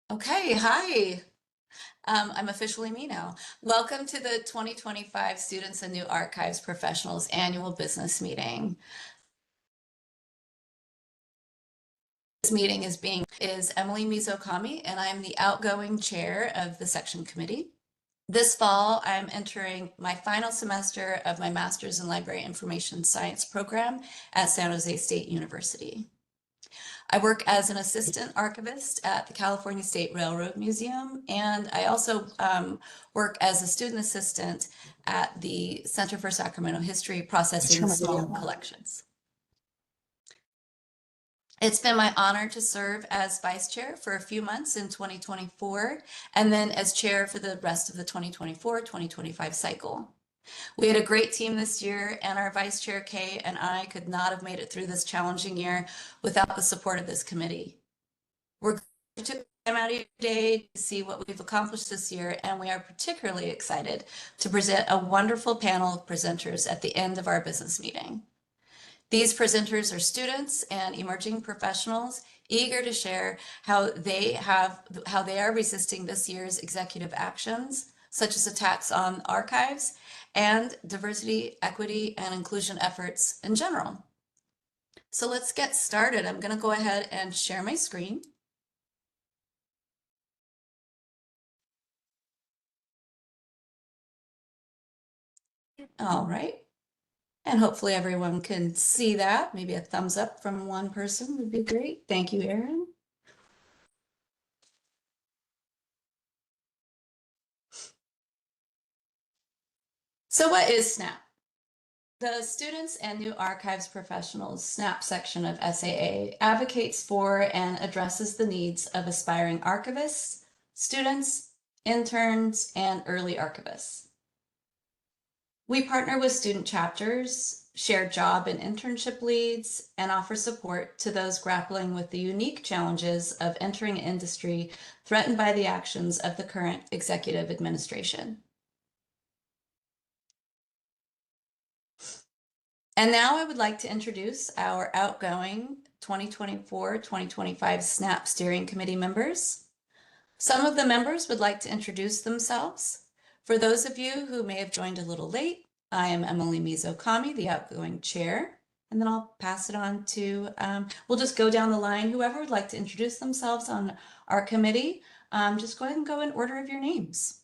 Okay, hi. I'm officially me now. Welcome to the 2025 Students and New Archives Professionals Annual Business Meeting. This meeting is Emily Mizokami, and I'm the outgoing chair of the section committee. This fall, I'm entering my final semester of my Master's in Library Information Science program at San Jose State University. I work as an assistant archivist at the California State Railroad Museum, and I also work as a student assistant at the Center for Sacramento History, processing small collections. It's been my honor to serve as vice chair for a few months in 2024, and then as chair for the rest of the 2024-2025 cycle. We had a great team this year, and our vice chair, Kay, and I could not have made it through this challenging year without the support of this committee. We're glad you took time out of your day to see what we've accomplished this year, and we are particularly excited to present a wonderful panel of presenters at the end of our business meeting. These presenters are students and emerging professionals eager to share how they are resisting this year's executive actions, such as attacks on archives and diversity, equity, and inclusion efforts in general. So let's get started. I'm going to go ahead and share my screen. All right. And hopefully everyone can see that. Maybe a thumbs up from one person would be great. Thank you, Erin. So what is SNAP? The Students and New Archives Professionals SNAP section of SAA advocates for and addresses the needs of aspiring archivists, students, interns, and early archivists. We partner with student chapters, share job and internship leads, and offer support to those grappling with the unique challenges of entering an industry threatened by the actions of the current executive administration. And now I would like to introduce our outgoing 2024-2025 SNAP Steering Committee members. Some of the members would like to introduce themselves. For those of you who may have joined a little late, I am Emily Mizokami, the outgoing chair, and then I'll pass it on to, we'll just go down the line. Whoever would like to introduce themselves on our committee, just go ahead and go in order of your names.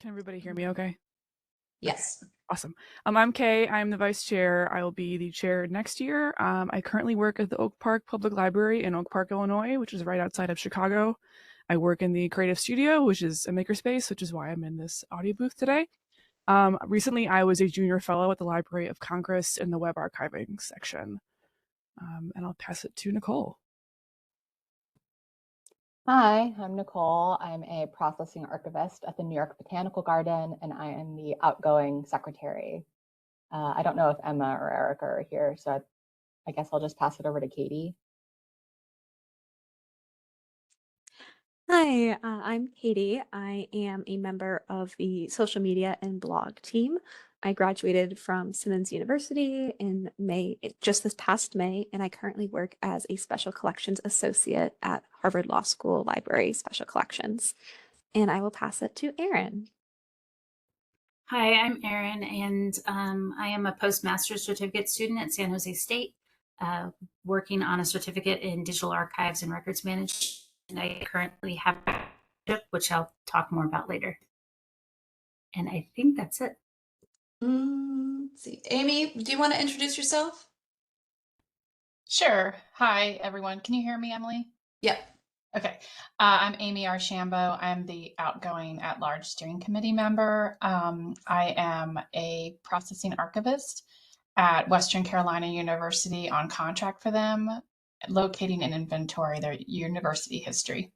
Can everybody hear me okay? Yes. Okay. Awesome. I'm Kay. I'm the vice chair. I will be the chair next year. I currently work at the Oak Park Public Library in Oak Park, Illinois, which is right outside of Chicago. I work in the creative studio, which is a makerspace, which is why I'm in this audio booth today. Recently, I was a junior fellow at the Library of Congress in the web archiving section. And I'll pass it to Nicole. Hi, I'm Nicole. I'm a processing archivist at the New York Botanical Garden, and I am the outgoing secretary. I don't know if Emma or Erica are here, so I guess I'll just pass it over to Katie. Hi, I'm Katie. I am a member of the social media and blog team. I graduated from Simmons University in May, just this past May, and I currently work as a special collections associate at Harvard Law School Library Special Collections. And I will pass it to Erin. Hi, I'm Erin, and I am a postmaster's certificate student at San Jose State, working on a certificate in digital archives and records management. And I currently have a which I'll talk more about later. And I think that's it. Let's see. Amy, do you want to introduce yourself? Sure. Hi, everyone. Can you hear me, Emily? Yep. Okay. I'm Amy Archambault. I'm the outgoing at-large steering committee member. I am a processing archivist at Western Carolina University on contract for them, locating and inventory their university history.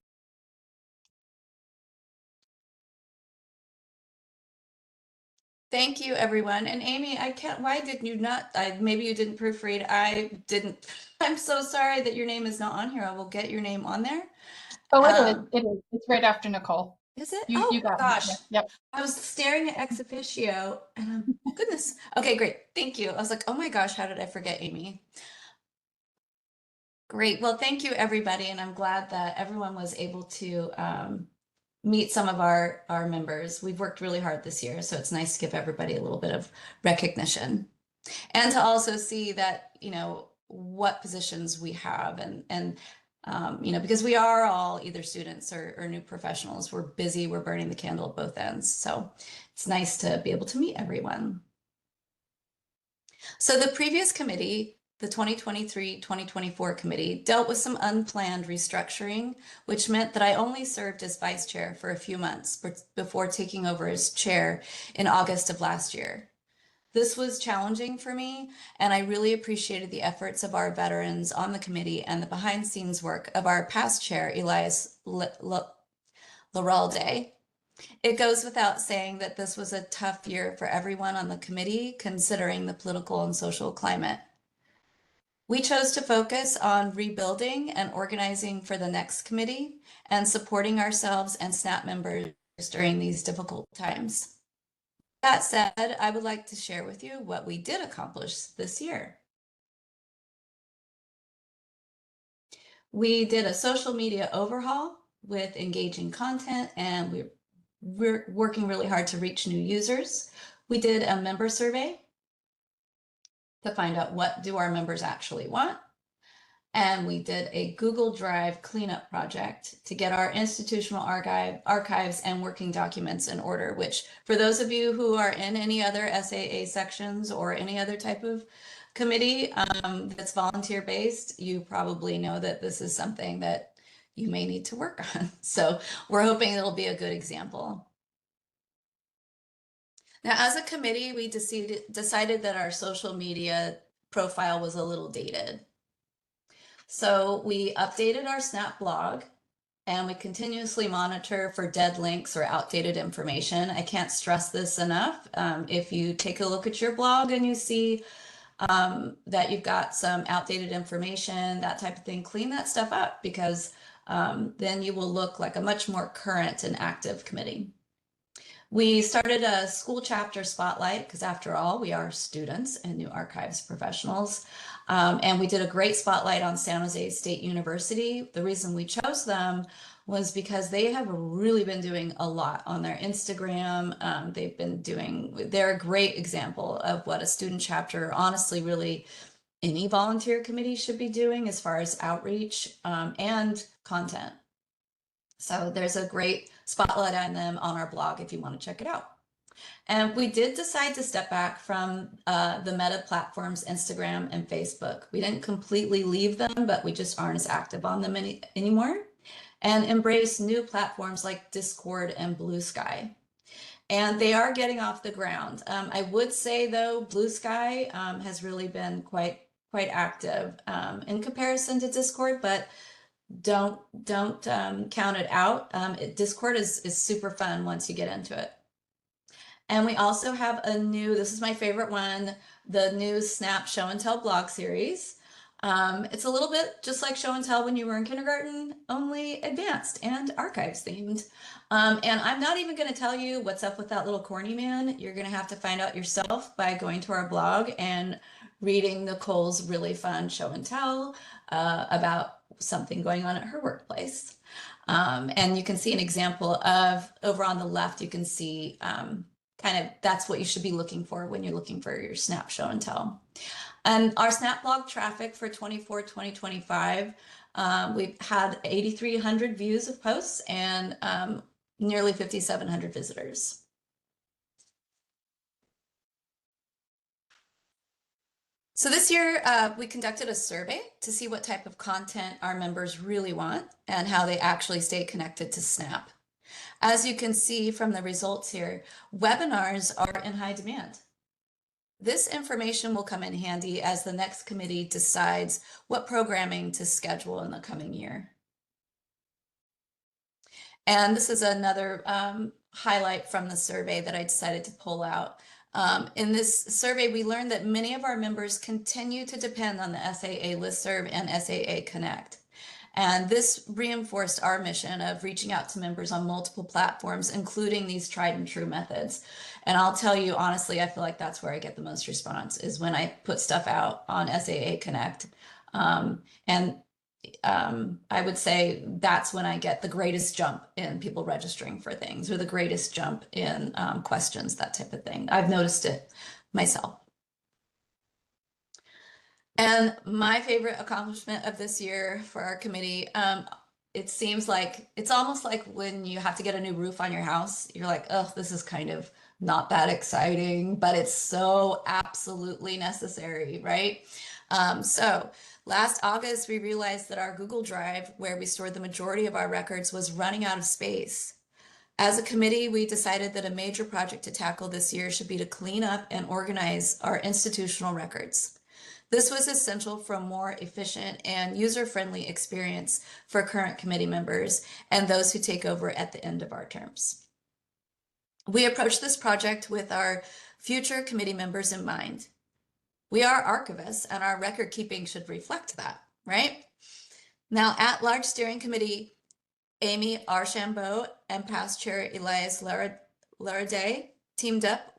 Thank you, everyone. And Amy, why did you not, maybe you didn't proofread. I didn't. I'm so sorry that your name is not on here. I will get your name on there. Oh, it is. It's right after Nicole. Is it? You got gosh. It. Yep. I was staring at ex officio and goodness. Okay, great. Thank you. I was like, oh my gosh, how did I forget Amy? Great. Well, thank you, everybody. And I'm glad that everyone was able to meet some of our members. We've worked really hard this year, so it's nice to give everybody a little bit of recognition. And to also see that, what positions we have and because we are all either students or new professionals. We're busy, we're burning the candle at both ends. So it's nice to be able to meet everyone. So the previous committee, the 2023-2024 committee, dealt with some unplanned restructuring, which meant that I only served as vice chair for a few months before taking over as chair in August of last year. This was challenging for me, and I really appreciated the efforts of our veterans on the committee and the behind-scenes work of our past chair, Elise Laralde. It goes without saying that this was a tough year for everyone on the committee, considering the political and social climate. We chose to focus on rebuilding and organizing for the next committee and supporting ourselves and SNAP members during these difficult times. That said, I would like to share with you what we did accomplish this year. We did a social media overhaul with engaging content, and we're working really hard to reach new users. We did a member survey to find out what do our members actually want. And we did a Google Drive cleanup project to get our institutional archives and working documents in order, which for those of you who are in any other SAA sections or any other type of committee that's volunteer based, you probably know that this is something that you may need to work on. So we're hoping it'll be a good example. Now, as a committee, we decided that our social media profile was a little dated. So we updated our SNAP blog, and we continuously monitor for dead links or outdated information. I can't stress this enough. If you take a look at your blog and you see that you've got some outdated information, that type of thing, clean that stuff up, because then you will look like a much more current and active committee. We started a school chapter spotlight because, after all, we are students and new archives professionals. And we did a great spotlight on San Jose State University. The reason we chose them was because they have really been doing a lot on their Instagram. They're a great example of what a student chapter, honestly, really any volunteer committee should be doing as far as outreach and content. So there's a great spotlight on them on our blog if you want to check it out. And we did decide to step back from the Meta platforms, Instagram and Facebook. We didn't completely leave them, but we just aren't as active on them anymore, and embrace new platforms like Discord and Blue Sky. And they are getting off the ground. I would say, though, Blue Sky has really been quite active in comparison to Discord, but don't count it out. Discord is super fun once you get into it. And we also have this is my favorite one, the new Snap Show and Tell blog series. It's a little bit just like Show and Tell when you were in kindergarten, only advanced and archives themed. And I'm not even going to tell you what's up with that little corny man. You're going to have to find out yourself by going to our blog and reading Nicole's really fun Show and Tell about something going on at her workplace. And you can see an example of, over on the left, you can see that's what you should be looking for when you're looking for your Snap Show and Tell. And our Snap blog traffic for 2025, we've had 8,300 views of posts and nearly 5,700 visitors. So this year, we conducted a survey to see what type of content our members really want and how they actually stay connected to SNAP. As you can see from the results here, webinars are in high demand. This information will come in handy as the next committee decides what programming to schedule in the coming year. And this is another highlight from the survey that I decided to pull out. In this survey, we learned that many of our members continue to depend on the SAA Listserv and SAA Connect. And this reinforced our mission of reaching out to members on multiple platforms, including these tried and true methods. And I'll tell you, honestly, I feel like that's where I get the most response, is when I put stuff out on SAA Connect. And I would say that's when I get the greatest jump in people registering for things, or the greatest jump in questions, that type of thing. I've noticed it myself. And my favorite accomplishment of this year for our committee, it seems like it's almost like when you have to get a new roof on your house, you're like, oh, this is kind of not that exciting, but it's so absolutely necessary, right? So last August, we realized that our Google Drive, where we stored the majority of our records, was running out of space. As a committee, we decided that a major project to tackle this year should be to clean up and organize our institutional records. This was essential for a more efficient and user-friendly experience for current committee members and those who take over at the end of our terms. We approached this project with our future committee members in mind. We are archivists, and our record keeping should reflect that, right? Now, at-large steering committee, Amy Archambault and past chair Elise Rhode teamed up,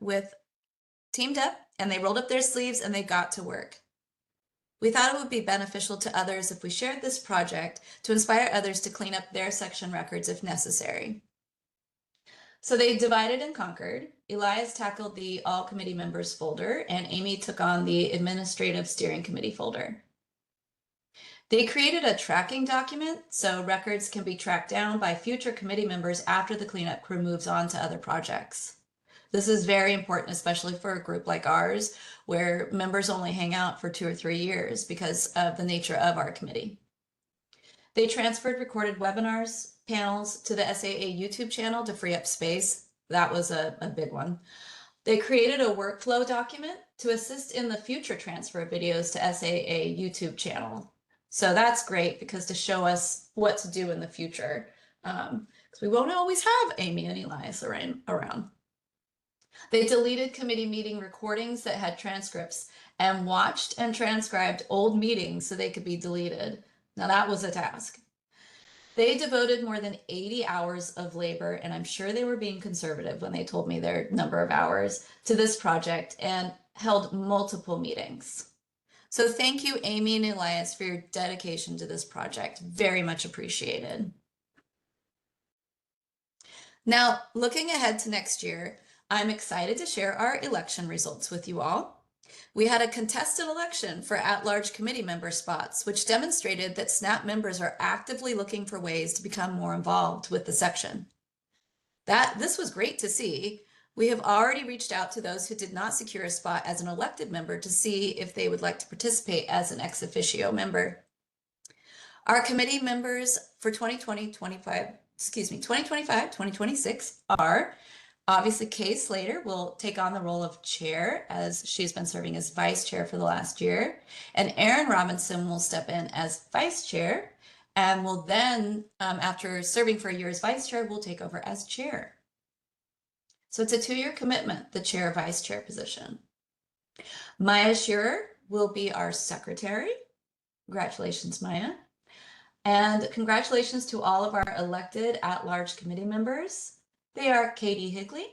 and they rolled up their sleeves and they got to work. We thought it would be beneficial to others if we shared this project to inspire others to clean up their section records if necessary. So they divided and conquered. Elias tackled the all committee members folder, and Amy took on the administrative steering committee folder. They created a tracking document so records can be tracked down by future committee members after the cleanup crew moves on to other projects. This is very important, especially for a group like ours, where members only hang out for 2 or 3 years because of the nature of our committee. They transferred recorded webinars, panels to the SAA YouTube channel to free up space. That was a big one. They created a workflow document to assist in the future transfer of videos to SAA YouTube channel. So that's great because to show us what to do in the future, because we won't always have Amy and Elias around. They deleted committee meeting recordings that had transcripts and watched and transcribed old meetings so they could be deleted. Now that was a task. They devoted more than 80 hours of labor, and I'm sure they were being conservative when they told me their number of hours, to this project and held multiple meetings. So thank you, Amy and Elias, for your dedication to this project. Very much appreciated. Now, looking ahead to next year, I'm excited to share our election results with you all. We had a contested election for at-large committee member spots, which demonstrated that SNAP members are actively looking for ways to become more involved with the section. This was great to see. We have already reached out to those who did not secure a spot as an elected member to see if they would like to participate as an ex officio member. Our committee members for 2025-2026 are obviously Kay Slater will take on the role of chair, as she's been serving as vice chair for the last year. And Erin Robinson will step in as vice chair and will then, after serving for a year as vice chair, will take over as chair. So it's a 2-year commitment, the chair vice chair position. Maya Shearer will be our secretary. Congratulations, Maya. And congratulations to all of our elected at-large committee members. They are Katie Higley,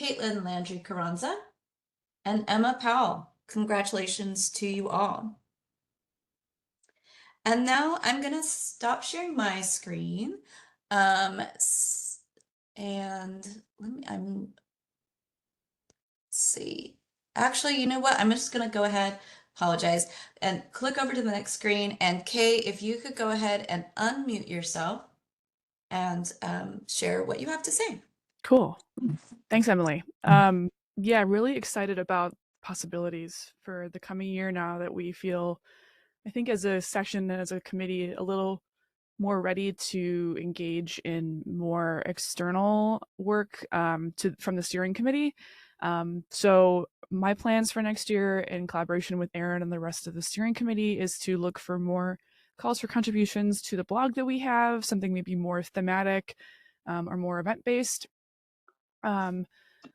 Caitlin Landry Carranza, and Emma Powell. Congratulations to you all. And now I'm going to stop sharing my screen. See. Actually, you know what? I'm just going to go ahead, apologize, and click over to the next screen. And Kay, if you could go ahead and unmute yourself and share what you have to say. Cool. Thanks, Emily. Yeah, really excited about possibilities for the coming year now that we feel, I think as a section, as a committee, a little more ready to engage in more external work from the steering committee. So my plans for next year in collaboration with Erin and the rest of the steering committee is to look for more calls for contributions to the blog that we have, something maybe more thematic or more event-based.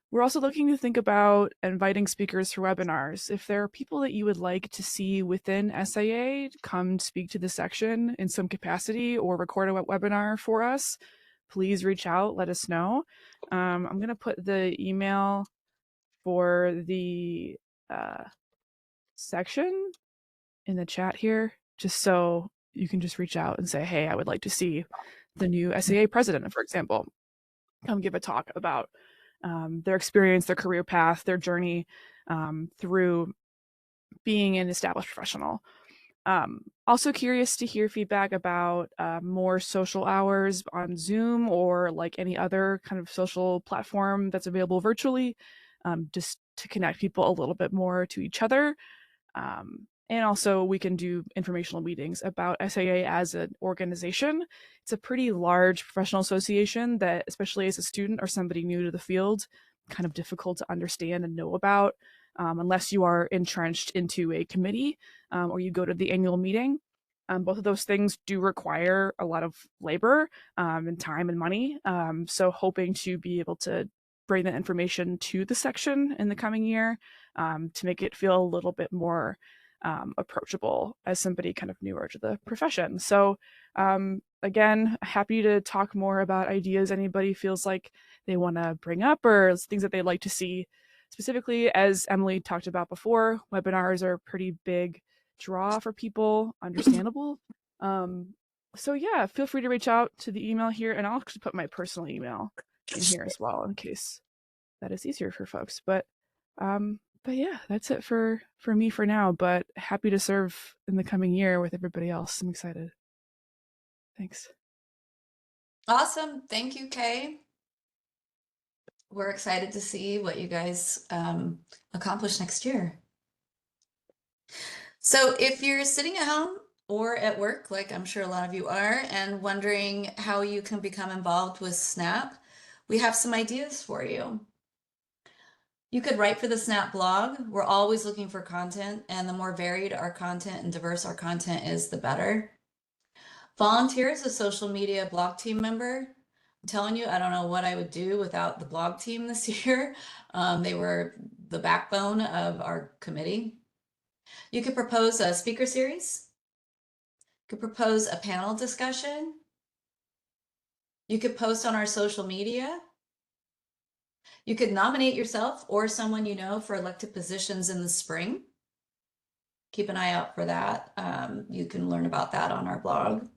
We're also looking to think about inviting speakers for webinars. If there are people that you would like to see within SAA come speak to the section in some capacity or record a webinar for us, please reach out, let us know. I'm going to put the email for the section in the chat here. just so you can just reach out and say, hey, I would like to see the new SAA president, for example, come give a talk about their experience, their career path, their journey through being an established professional. Also curious to hear feedback about more social hours on Zoom or like any other kind of social platform that's available virtually, just to connect people a little bit more to each other. And also we can do informational meetings about SAA as an organization. It's a pretty large professional association that, especially as a student or somebody new to the field, kind of difficult to understand and know about unless you are entrenched into a committee or you go to the annual meeting. Both of those things do require a lot of labor and time and money. So hoping to be able to bring that information to the section in the coming year to make it feel a little bit more approachable as somebody kind of newer to the profession. So again, happy to talk more about ideas anybody feels like they want to bring up or things that they'd like to see. Specifically, as Emily talked about before, webinars are a pretty big draw for people, understandable. So yeah, feel free to reach out to the email here, and I'll actually put my personal email in here as well in case that is easier for folks. But yeah, that's it for me for now, but happy to serve in the coming year with everybody else. I'm excited. Thanks. Awesome. Thank you, Kay. We're excited to see what you guys accomplish next year. So if you're sitting at home or at work, like I'm sure a lot of you are, and wondering how you can become involved with SNAP, we have some ideas for you. You could write for the SNAP blog. We're always looking for content, and the more varied our content and diverse our content is, the better. Volunteer as a social media blog team member. I'm telling you, I don't know what I would do without the blog team this year. They were the backbone of our committee. You could propose a speaker series. You could propose a panel discussion. You could post on our social media. You could nominate yourself or someone you know for elected positions in the spring. Keep an eye out for that. You can learn about that on our blog.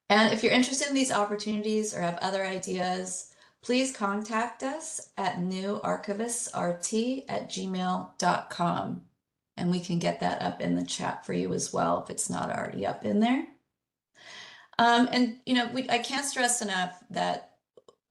And if you're interested in these opportunities or have other ideas, please contact us at newarchivistsrt@gmail.com. And we can get that up in the chat for you as well if it's not already up in there. And you know, I can't stress enough that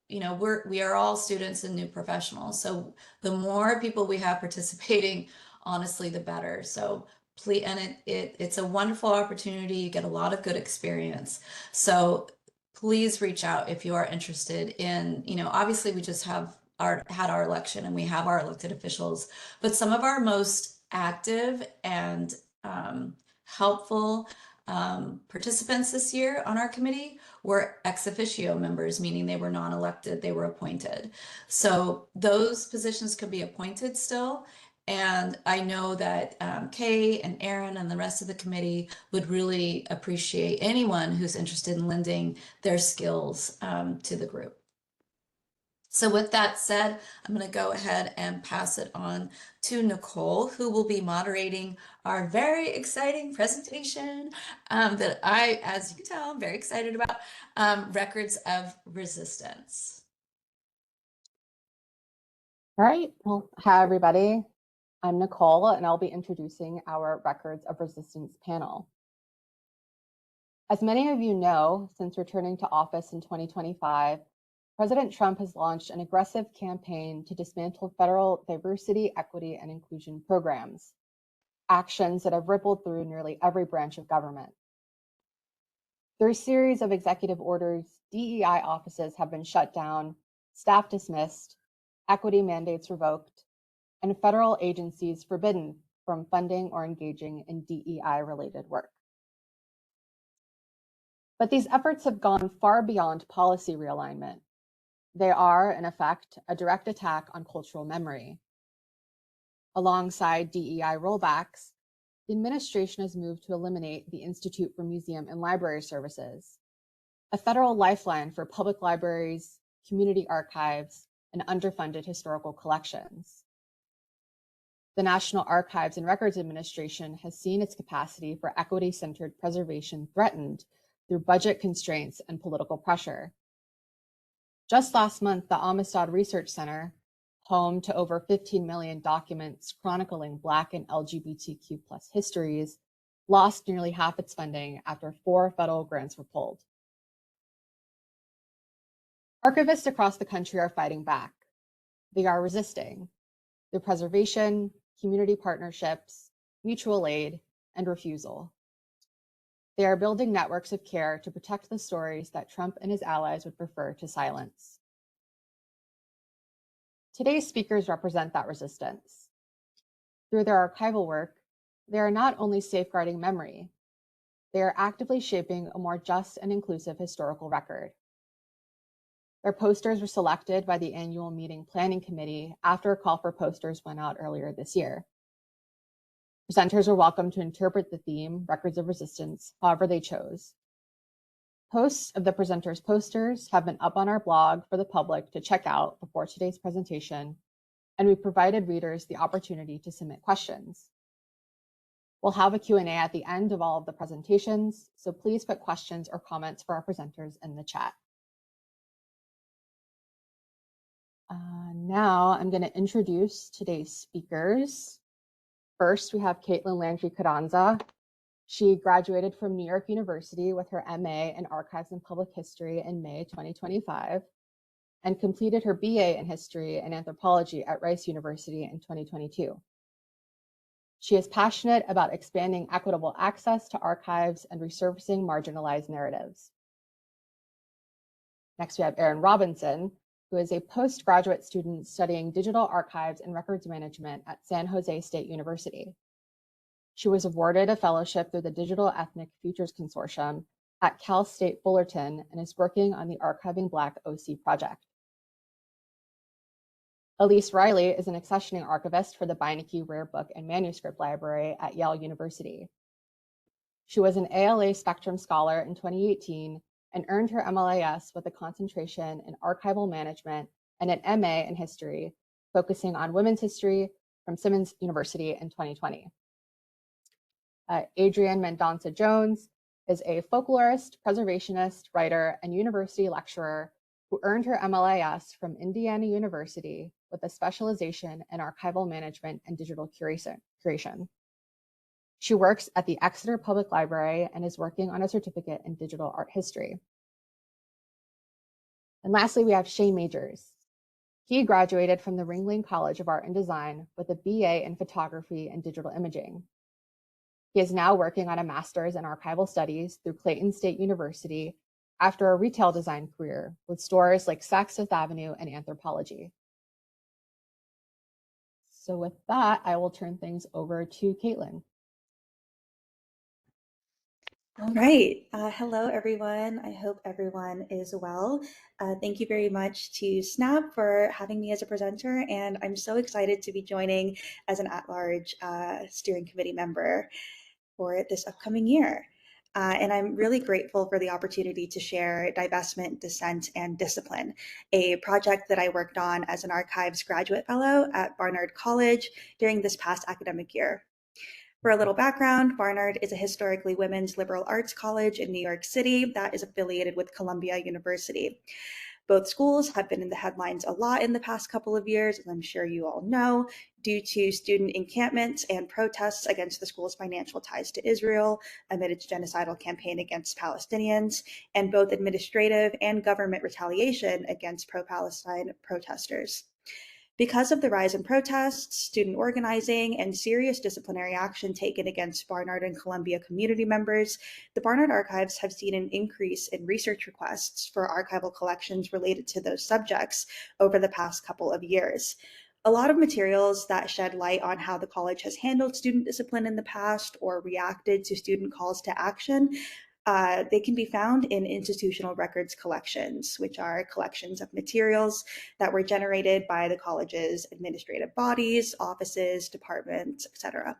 you know we are all students and new professionals. So the more people we have participating, honestly, the better. So please, and it's a wonderful opportunity. You get a lot of good experience. So please reach out if you are interested in, you know, obviously we just had our election and we have our elected officials, but some of our most active and helpful participants this year on our committee were ex officio members, meaning they were non-elected, they were appointed. So those positions could be appointed still. And I know that Kay and Erin and the rest of the committee would really appreciate anyone who's interested in lending their skills to the group. So with that said, I'm going to go ahead and pass it on to Nicole, who will be moderating our very exciting presentation that I, as you can tell, I'm very excited about, Records of Resistance. All right, well, hi everybody. I'm Nicole, and I'll be introducing our Records of Resistance panel. As many of you know, since returning to office in 2025, President Trump has launched an aggressive campaign to dismantle federal diversity, equity, and inclusion programs, actions that have rippled through nearly every branch of government. Through a series of executive orders, DEI offices have been shut down, staff dismissed, equity mandates revoked, and federal agencies forbidden from funding or engaging in DEI-related work. But these efforts have gone far beyond policy realignment. They are, in effect, a direct attack on cultural memory. Alongside DEI rollbacks, the administration has moved to eliminate the Institute for Museum and Library Services, a federal lifeline for public libraries, community archives, and underfunded historical collections. the National Archives and Records Administration has seen its capacity for equity-centered preservation threatened through budget constraints and political pressure. Just last month, the Amistad Research Center, home to over 15 million documents chronicling Black and LGBTQ+ histories, lost nearly half its funding after 4 federal grants were pulled. Archivists across the country are fighting back. They are resisting through preservation, community partnerships, mutual aid, and refusal. They are building networks of care to protect the stories that Trump and his allies would prefer to silence. Today's speakers represent that resistance. Through their archival work, they are not only safeguarding memory, they are actively shaping a more just and inclusive historical record. Their posters were selected by the annual meeting planning committee after a call for posters went out earlier this year. Presenters are welcome to interpret the theme, Records of Resistance, however they chose. Posts of the presenters' posters have been up on our blog for the public to check out before today's presentation, and we provided readers the opportunity to submit questions. We'll have a Q&A at the end of all of the presentations, so please put questions or comments for our presenters in the chat. Now I'm going to introduce today's speakers. First, we have Katelyn Landry Carranza. She graduated from New York University with her MA in Archives and Public History in May 2025 and completed her BA in History and Anthropology at Rice University in 2022. She is passionate about expanding equitable access to archives and resurfacing marginalized narratives. Next, we have Erin Robinson, who is a postgraduate student studying digital archives and records management at San Jose State University. She was awarded a fellowship through the Digital Ethnic Futures Consortium at Cal State Fullerton and is working on the Archiving Black OC project. Elise Riley is an accessioning archivist for the Beinecke Rare Book and Manuscript Library at Yale University. She was an ALA Spectrum Scholar in 2018 and earned her MLIS with a concentration in archival management and an MA in history, focusing on women's history from Simmons University in 2020. Adrienn Mendonca-Jones is a folklorist, preservationist, writer, and university lecturer who earned her MLIS from Indiana University with a specialization in archival management and digital curation. She works at the Exeter Public Library and is working on a certificate in digital art history. And lastly, we have Shay Majors. He graduated from the Ringling College of Art and Design with a BA in photography and digital imaging. He is now working on a master's in archival studies through Clayton State University after a retail design career with stores like Saks Fifth Avenue and Anthropology. So with that, I will turn things over to Katelyn. All right. Hello, everyone. I hope everyone is well. Thank you very much to SNAP for having me as a presenter, and I'm so excited to be joining as an at-large steering committee member for this upcoming year. And I'm really grateful for the opportunity to share Divestment, Dissent, and Discipline, a project that I worked on as an archives graduate fellow at Barnard College during this past academic year. For a little background, Barnard is a historically women's liberal arts college in New York City that is affiliated with Columbia University. Both schools have been in the headlines a lot in the past couple of years, as I'm sure you all know, due to student encampments and protests against the school's financial ties to Israel amid its genocidal campaign against Palestinians, and both administrative and government retaliation against pro-Palestine protesters. Because of the rise in protests, student organizing, and serious disciplinary action taken against Barnard and Columbia community members, the Barnard Archives have seen an increase in research requests for archival collections related to those subjects over the past couple of years. A lot of materials that shed light on how the college has handled student discipline in the past or reacted to student calls to action. They can be found in institutional records collections, which are collections of materials that were generated by the college's administrative bodies, offices, departments, etc.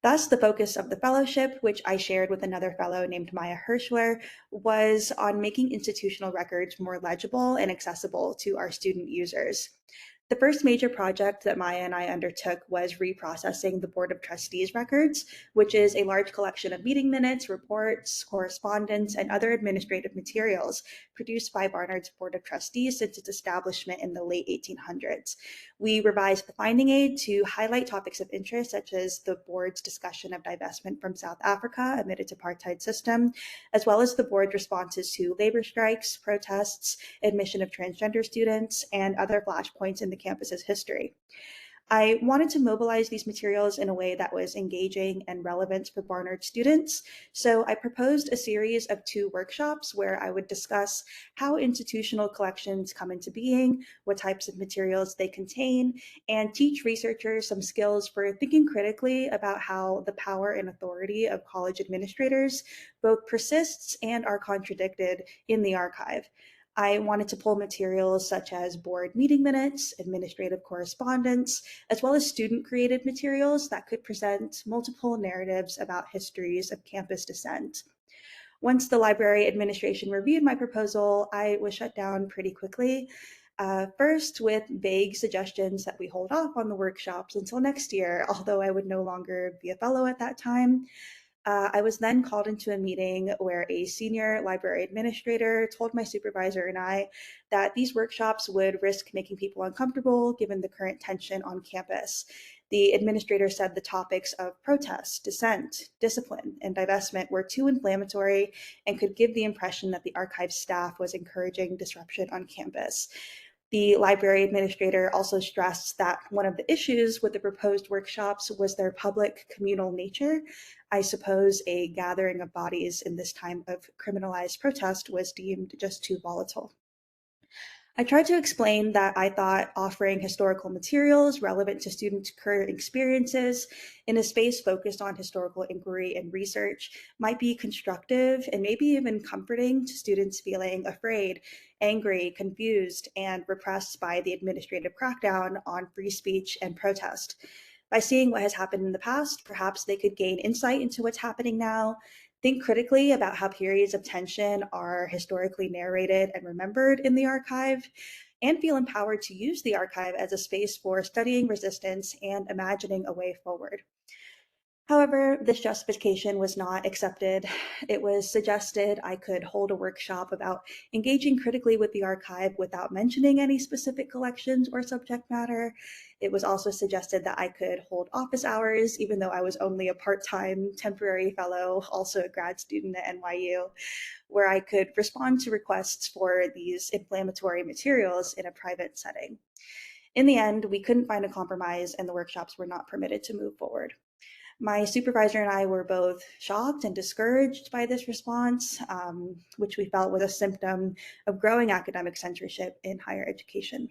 Thus, the focus of the fellowship, which I shared with another fellow named Maya Hirschler, was on making institutional records more legible and accessible to our student users. The first major project that Maya and I undertook was reprocessing the Board of Trustees records, which is a large collection of meeting minutes, reports, correspondence, and other administrative materials produced by Barnard's Board of Trustees since its establishment in the late 1800s. We revised the finding aid to highlight topics of interest, such as the board's discussion of divestment from South Africa amid its apartheid system, as well as the board's responses to labor strikes, protests, admission of transgender students, and other flashpoints in the campus's history. I wanted to mobilize these materials in a way that was engaging and relevant for Barnard students, so I proposed a series of 2 workshops where I would discuss how institutional collections come into being, what types of materials they contain, and teach researchers some skills for thinking critically about how the power and authority of college administrators both persists and are contradicted in the archive. I wanted to pull materials such as board meeting minutes, administrative correspondence, as well as student-created materials that could present multiple narratives about histories of campus dissent. Once the library administration reviewed my proposal, I was shut down pretty quickly. First with vague suggestions that we hold off on the workshops until next year, although I would no longer be a fellow at that time. I was then called into a meeting where a senior library administrator told my supervisor and I that these workshops would risk making people uncomfortable given the current tension on campus. The administrator said the topics of protest, dissent, discipline, and divestment were too inflammatory and could give the impression that the archive staff was encouraging disruption on campus. The library administrator also stressed that one of the issues with the proposed workshops was their public communal nature. I suppose a gathering of bodies in this time of criminalized protest was deemed just too volatile. I tried to explain that I thought offering historical materials relevant to students' current experiences in a space focused on historical inquiry and research might be constructive and maybe even comforting to students feeling afraid, angry, confused, and repressed by the administrative crackdown on free speech and protest. By seeing what has happened in the past, perhaps they could gain insight into what's happening now, think critically about how periods of tension are historically narrated and remembered in the archive, and feel empowered to use the archive as a space for studying resistance and imagining a way forward. However, this justification was not accepted. It was suggested I could hold a workshop about engaging critically with the archive without mentioning any specific collections or subject matter. It was also suggested that I could hold office hours, even though I was only a part-time temporary fellow, also a grad student at NYU, where I could respond to requests for these inflammatory materials in a private setting. In the end, we couldn't find a compromise and the workshops were not permitted to move forward. My supervisor and I were both shocked and discouraged by this response, which we felt was a symptom of growing academic censorship in higher education.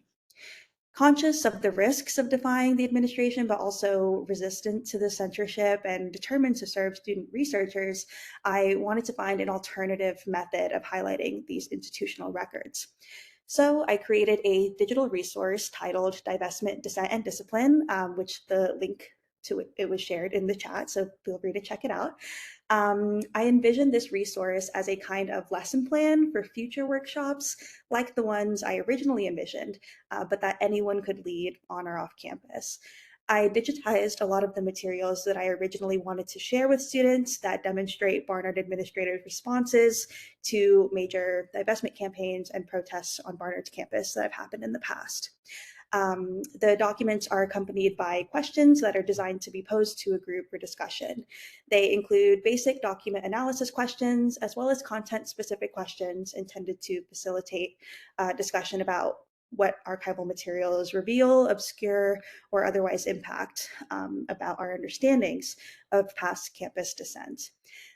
Conscious of the risks of defying the administration, but also resistant to the censorship and determined to serve student researchers, I wanted to find an alternative method of highlighting these institutional records. So I created a digital resource titled Divestment, Dissent, and Discipline, which the link to it was shared in the chat, so feel free to check it out. I envisioned this resource as a kind of lesson plan for future workshops like the ones I originally envisioned, but that anyone could lead on or off campus. I digitized a lot of the materials that I originally wanted to share with students that demonstrate Barnard administrators' responses to major divestment campaigns and protests on Barnard's campus that have happened in the past. The documents are accompanied by questions that are designed to be posed to a group for discussion. They include basic document analysis questions, as well as content-specific questions intended to facilitate discussion about what archival materials reveal, obscure, or otherwise impact about our understandings of past campus dissent.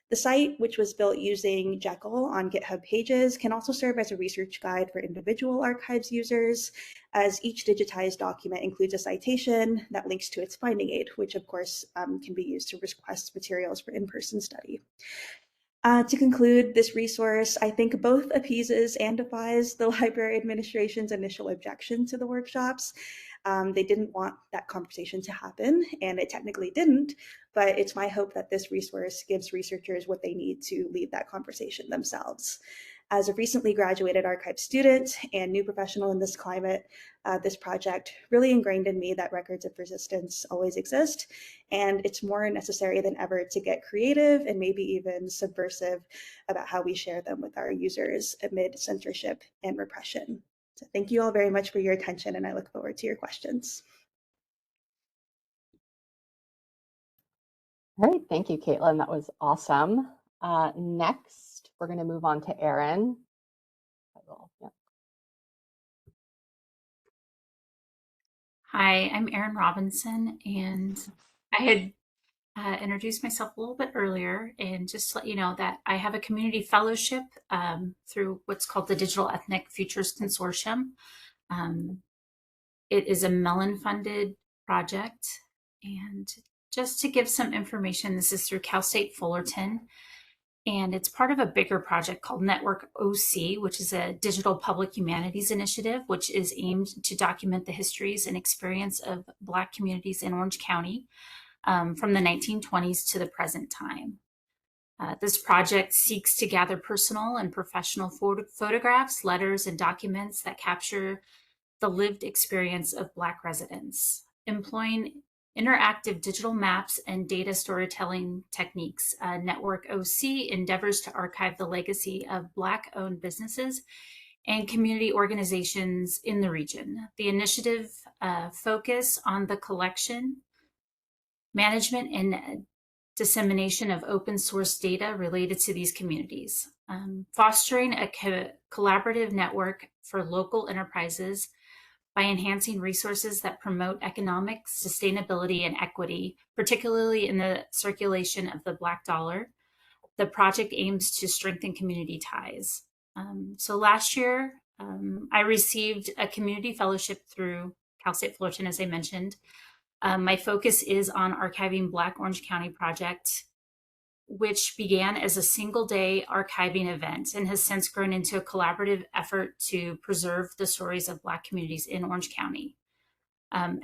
The site, which was built using Jekyll on GitHub Pages, can also serve as a research guide for individual archives users, as each digitized document includes a citation that links to its finding aid, which of course can be used to request materials for in-person study. To conclude, this resource, I think, both appeases and defies the library administration's initial objection to the workshops. They didn't want that conversation to happen, and it technically didn't, but it's my hope that this resource gives researchers what they need to lead that conversation themselves. As a recently graduated archive student and new professional in this climate, this project really ingrained in me that records of resistance always exist, and it's more necessary than ever to get creative and maybe even subversive about how we share them with our users amid censorship and repression. So thank you all very much for your attention, and I look forward to your questions. All right, thank you, Katelyn. That was awesome. Next, we're going to move on to Erin. Hi, I'm Erin Robinson, and I had introduced myself a little bit earlier, and just to let you know that I have a community fellowship through what's called the Digital Ethnic Futures Consortium. It is a Mellon-funded project, and just to give some information, this is through Cal State Fullerton, and it's part of a bigger project called Network OC, which is a digital public humanities initiative, which is aimed to document the histories and experience of Black communities in Orange County from the 1920s to the present time. This project seeks to gather personal and professional photographs, letters, and documents that capture the lived experience of Black residents, employing interactive digital maps and data storytelling techniques. Network OC endeavors to archive the legacy of Black-owned businesses and community organizations in the region. The initiative focus on the collection, management, and dissemination of open source data related to these communities, fostering a collaborative network for local enterprises by enhancing resources that promote economic sustainability and equity, particularly in the circulation of the Black dollar. The project aims to strengthen community ties. So last year, I received a community fellowship through Cal State Fullerton, as I mentioned. My focus is on archiving Black Orange County project, which began as a single-day archiving event and has since grown into a collaborative effort to preserve the stories of Black communities in Orange County.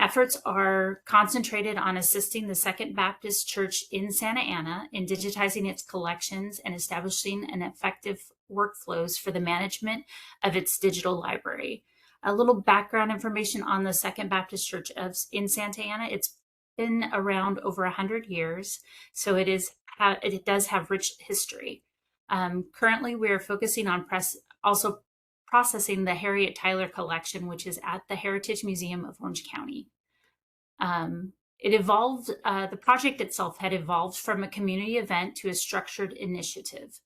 Efforts are concentrated on assisting the Second Baptist Church in Santa Ana in digitizing its collections and establishing an effective workflows for the management of its digital library. A little background information on the Second Baptist Church in Santa Ana. It's been around over 100 years, so it does have rich history. Currently, we are focusing on also processing the Harriet Tyler collection, which is at the Heritage Museum of Orange County. It evolved, the project itself had evolved from a community event to a structured initiative,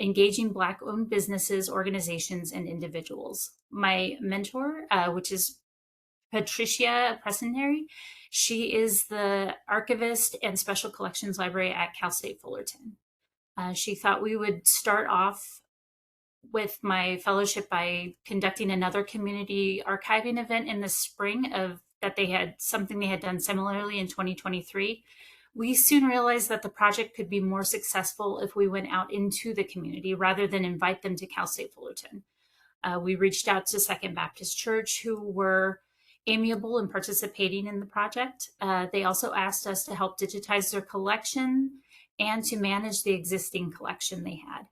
engaging Black-owned businesses, organizations, and individuals. My mentor, which is Patricia Pressenary, she is the archivist and special collections library at Cal State Fullerton. She thought we would start off with my fellowship by conducting another community archiving event in the spring that they had done similarly in 2023. We soon realized that the project could be more successful if we went out into the community rather than invite them to Cal State Fullerton. We reached out to Second Baptist Church, who were amiable in participating in the project. They also asked us to help digitize their collection and to manage the existing collection they had.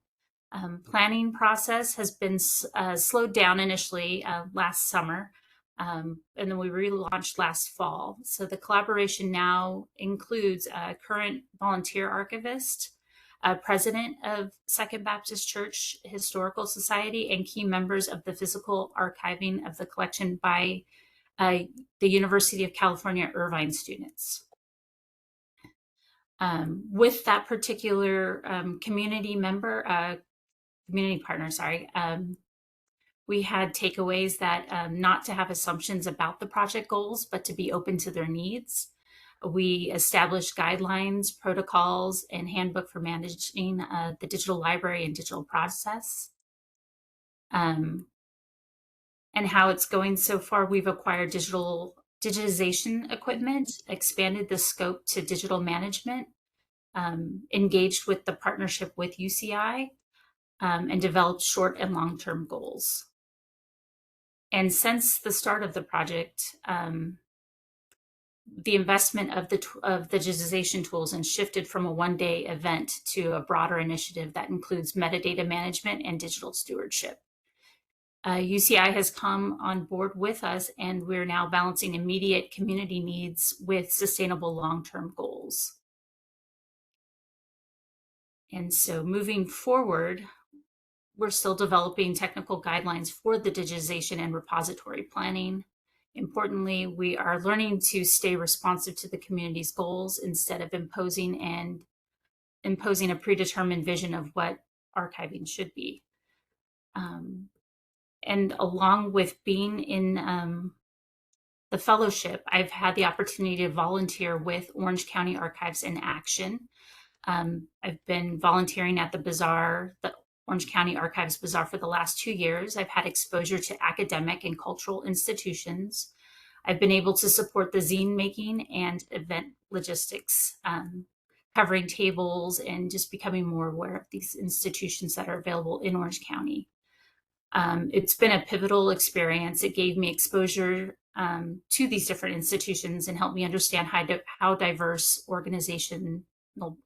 Planning process has been slowed down initially last summer, and then we relaunched last fall. So the collaboration now includes a current volunteer archivist, president of Second Baptist Church Historical Society, and key members of the physical archiving of the collection by the University of California, Irvine students. With that particular community partner, we had takeaways that not to have assumptions about the project goals, but to be open to their needs. We established guidelines, protocols, and handbook for managing the digital library and digital process. And how it's going so far, we've acquired digitization equipment, expanded the scope to digital management, engaged with the partnership with UCI, and developed short and long-term goals. And since the start of the project, the investment of the digitization tools and shifted from a one-day event to a broader initiative that includes metadata management and digital stewardship. UCI has come on board with us, and we're now balancing immediate community needs with sustainable long-term goals. And so moving forward, we're still developing technical guidelines for the digitization and repository planning. Importantly, we are learning to stay responsive to the community's goals instead of imposing a predetermined vision of what archiving should be. And along with being in the fellowship, I've had the opportunity to volunteer with Orange County Archives in Action. I've been volunteering at the bazaar, the Orange County Archives Bazaar, for the last 2 years. I've had exposure to academic and cultural institutions. I've been able to support the zine making and event logistics, covering tables and just becoming more aware of these institutions that are available in Orange County. It's been a pivotal experience. It gave me exposure to these different institutions and helped me understand how diverse organizational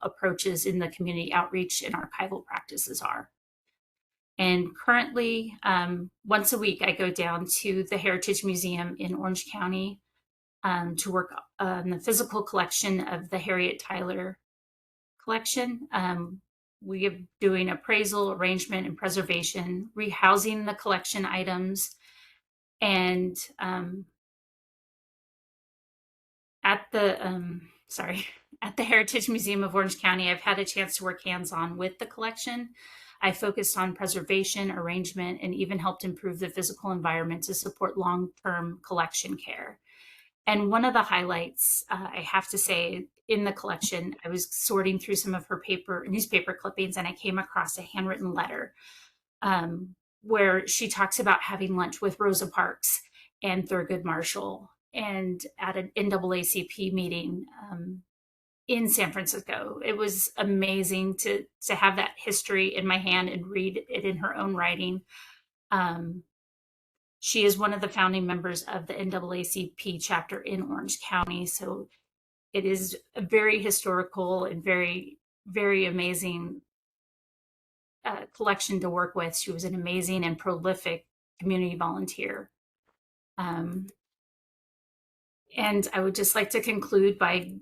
approaches in the community outreach and archival practices are. And currently, once a week, I go down to the Heritage Museum in Orange County to work on the physical collection of the Harriet Tyler collection. We are doing appraisal, arrangement, and preservation, rehousing the collection items, and at the Heritage Museum of Orange County, I've had a chance to work hands-on with the collection. I focused on preservation, arrangement, and even helped improve the physical environment to support long-term collection care. And one of the highlights, I have to say, in the collection, I was sorting through some of her newspaper clippings, and I came across a handwritten letter where she talks about having lunch with Rosa Parks and Thurgood Marshall, and at an NAACP meeting in San Francisco. It was amazing to have that history in my hand and read it in her own writing. She is one of the founding members of the NAACP chapter in Orange County. So it is a very historical and very, very amazing collection to work with. She was an amazing and prolific community volunteer. And I would just like to conclude by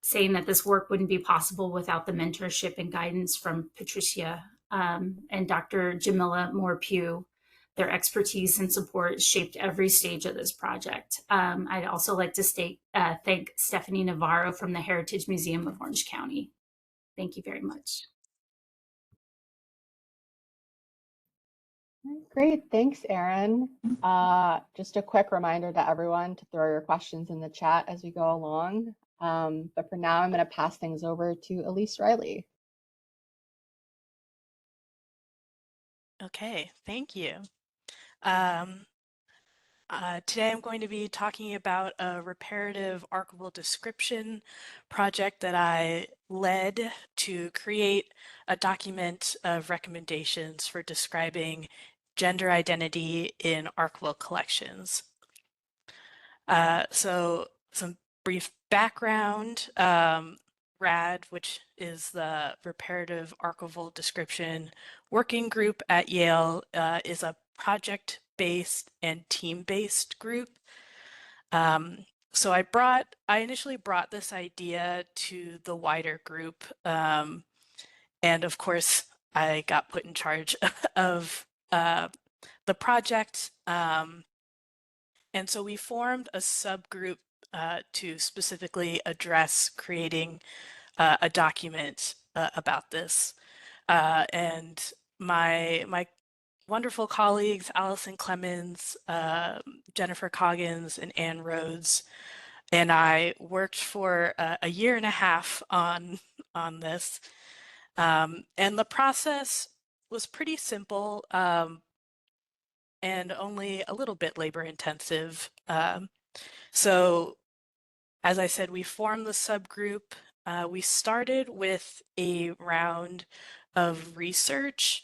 saying that this work wouldn't be possible without the mentorship and guidance from Patricia and Dr. Jamila Moore-Pugh. Their expertise and support shaped every stage of this project. I'd also like to thank Stephanie Navarro from the Heritage Museum of Orange County. Thank you very much. Great, thanks, Erin. Just a quick reminder to everyone to throw your questions in the chat as we go along. But for now, I'm going to pass things over to Elise Riley. Okay, thank you. Today I'm going to be talking about a reparative archival description project that I led to create a document of recommendations for describing gender identity in archival collections. So some brief background. RAD, which is the Reparative Archival Description Working Group at Yale, is a project-based and team-based group. So I initially brought this idea to the wider group, and of course I got put in charge of the project, and so we formed a subgroup to specifically address creating a document about this. And my wonderful colleagues, Allison Clemens, Jennifer Coggins, and Ann Rhodes, and I worked for a year and a half on this. And the process was pretty simple and only a little bit labor intensive. So as I said, we formed the subgroup. We started with a round of research.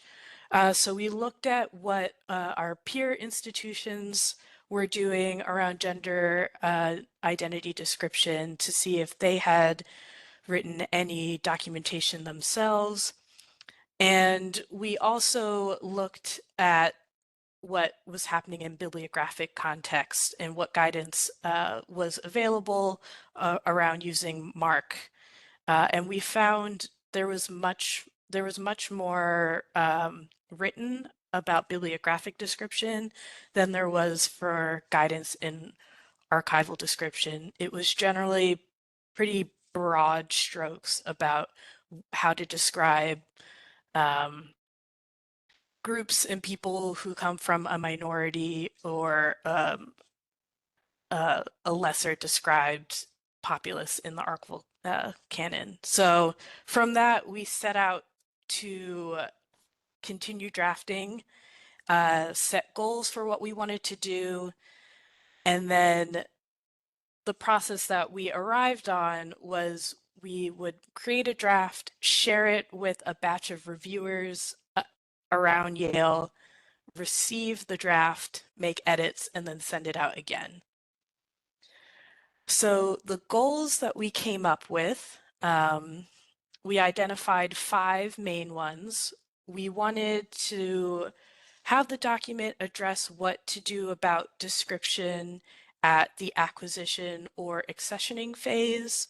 So we looked at what our peer institutions were doing around gender identity description to see if they had written any documentation themselves. And we also looked at what was happening in bibliographic context and what guidance was available around using MARC. And we found there was much more written about bibliographic description than there was for guidance in archival description. It was generally pretty broad strokes about how to describe groups and people who come from a minority or a lesser described populace in the archival canon. So from that, we set out to continue drafting, set goals for what we wanted to do, and then the process that we arrived on was we would create a draft, share it with a batch of reviewers around Yale, receive the draft, make edits, and then send it out again. So the goals that we came up with, we identified 5 main ones. We wanted to have the document address what to do about description at the acquisition or accessioning phase.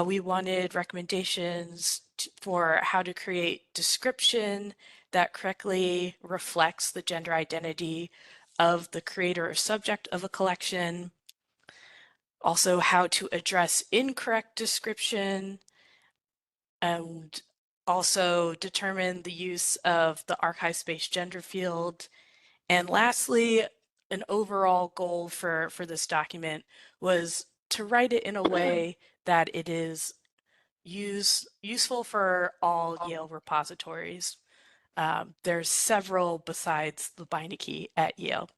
We wanted recommendations for how to create description that correctly reflects the gender identity of the creator or subject of a collection. Also, how to address incorrect description, and also determine the use of the archive space gender field. And lastly, an overall goal for this document was to write it in a way that it is useful for all Yale repositories. There's several besides the Beinecke at Yale.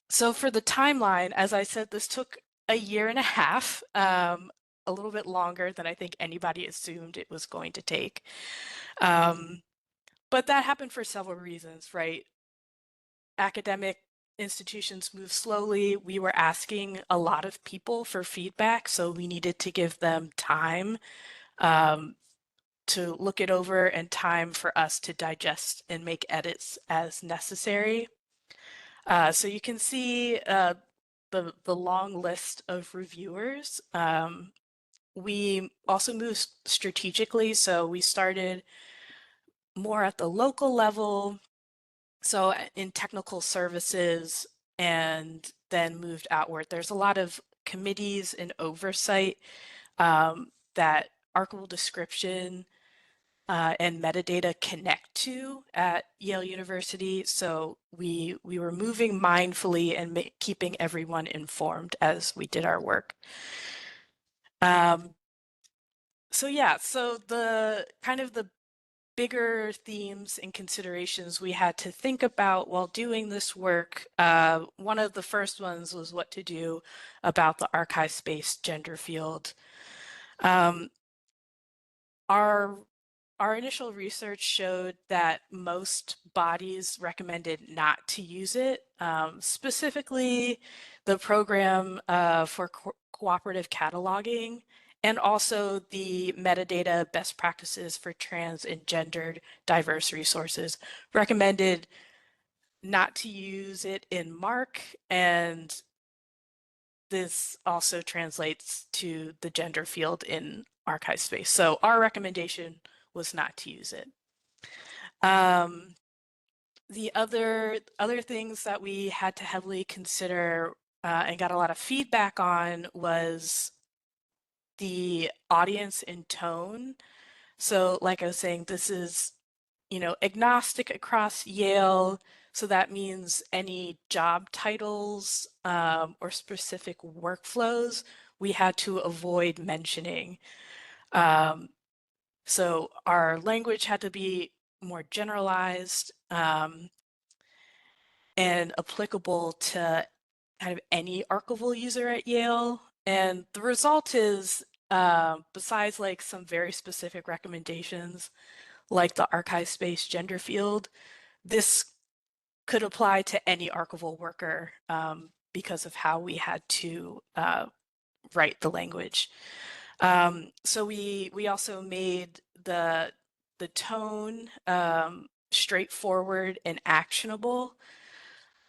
So for the timeline, as I said, this took a year and a half, a little bit longer than I think anybody assumed it was going to take. But that happened for several reasons, right? Academic institutions move slowly. We were asking a lot of people for feedback, so we needed to give them time to look it over and time for us to digest and make edits as necessary. So you can see the long list of reviewers. We also moved strategically, so we started more at the local level, so in technical services, and then moved outward. There's a lot of committees and oversight that archival description and metadata connect to at Yale University. So we were moving mindfully and keeping everyone informed as we did our work. So yeah, so the kind of the bigger themes and considerations we had to think about while doing this work. One of the first ones was what to do about the archive space gender field. Our initial research showed that most bodies recommended not to use it, specifically the program for cooperative cataloging, and also the metadata best practices for trans and gendered diverse resources recommended not to use it in MARC, and this also translates to the gender field in archive space. So our recommendation was not to use it. The other things that we had to heavily consider and got a lot of feedback on was the audience and tone. So like I was saying, this is, agnostic across Yale. So that means any job titles or specific workflows we had to avoid mentioning. So our language had to be more generalized and applicable to kind of any archival user at Yale. And the result is, besides like some very specific recommendations, like the archive space gender field, this could apply to any archival worker because of how we had to write the language. So we also made the tone straightforward and actionable,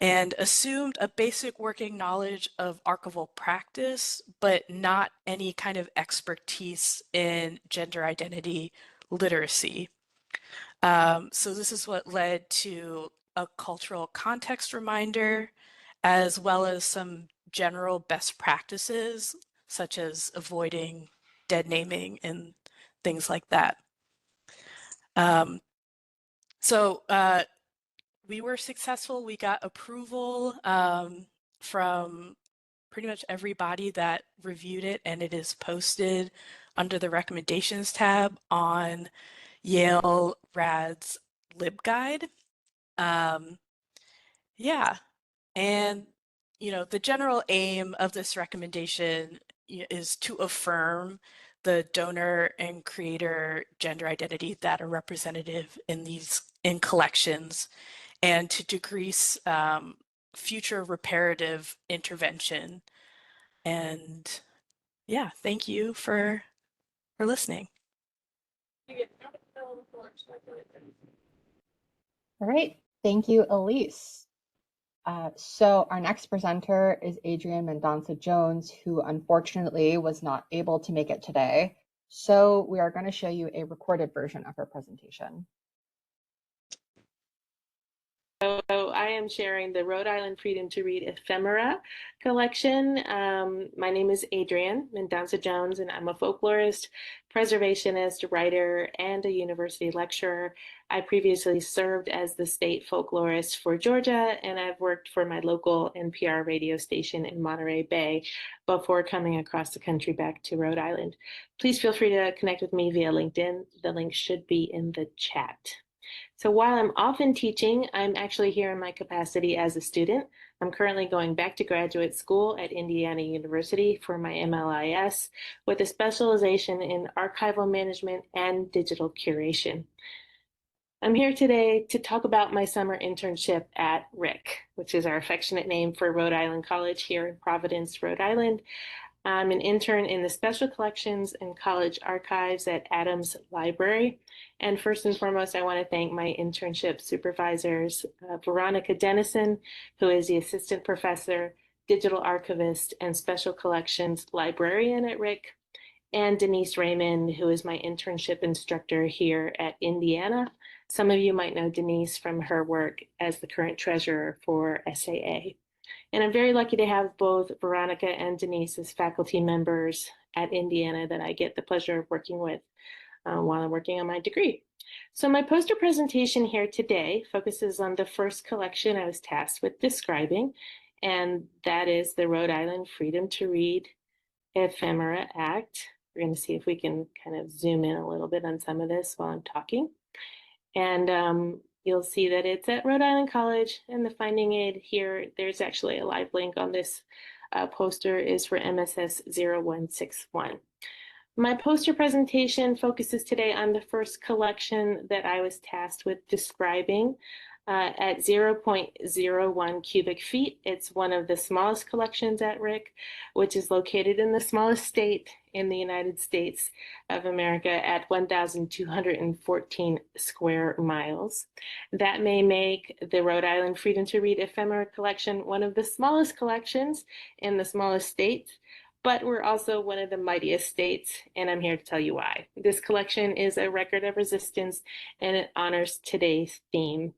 and assumed a basic working knowledge of archival practice, but not any kind of expertise in gender identity literacy. So this is what led to a cultural context reminder, as well as some general best practices, such as avoiding dead naming and things like that. So we were successful. We got approval from pretty much everybody that reviewed it, and it is posted under the recommendations tab on Yale RAD's LibGuide. Yeah, and the general aim of this recommendation is to affirm the donor and creator gender identity that are representative in collections, and to decrease future reparative intervention. And yeah, thank you for listening. All right, thank you, Elise. So our next presenter is Adrienn Mendonca-Jones, who unfortunately was not able to make it today. So we are going to show you a recorded version of her presentation. So I am sharing the Rhode Island Freedom to Read Ephemera collection. My name is Adrienn Mendonca-Jones, and I'm a folklorist, preservationist, writer, and a university lecturer. I previously served as the state folklorist for Georgia, and I've worked for my local NPR radio station in Monterey Bay before coming across the country back to Rhode Island. Please feel free to connect with me via LinkedIn. The link should be in the chat. So while I'm often teaching, I'm actually here in my capacity as a student. I'm currently going back to graduate school at Indiana University for my MLIS with a specialization in archival management and digital curation. I'm here today to talk about my summer internship at RIC, which is our affectionate name for Rhode Island College here in Providence, Rhode Island. I'm an intern in the Special Collections and College Archives at Adams Library. And first and foremost, I want to thank my internship supervisors, Veronica Dennison, who is the Assistant Professor, Digital Archivist, and Special Collections Librarian at RIC, and Denise Raymond, who is my internship instructor here at Indiana. Some of you might know Denise from her work as the current treasurer for SAA. And I'm very lucky to have both Veronica and Denise as faculty members at Indiana that I get the pleasure of working with while I'm working on my degree. So my poster presentation here today focuses on the first collection I was tasked with describing, and that is the Rhode Island Freedom to Read Ephemera Act. We're going to see if we can kind of zoom in a little bit on some of this while I'm talking. And you'll see that it's at Rhode Island College, and the finding aid here, there's actually a live link on this poster, is for MSS 0161. My poster presentation focuses today on the first collection that I was tasked with describing at 0.01 cubic feet. It's one of the smallest collections at RIC, which is located in the smallest state in the United States of America at 1,214 square miles. That may make the Rhode Island Freedom to Read Ephemera collection one of the smallest collections in the smallest state, but we're also one of the mightiest states, and I'm here to tell you why. This collection is a record of resistance, and it honors today's theme.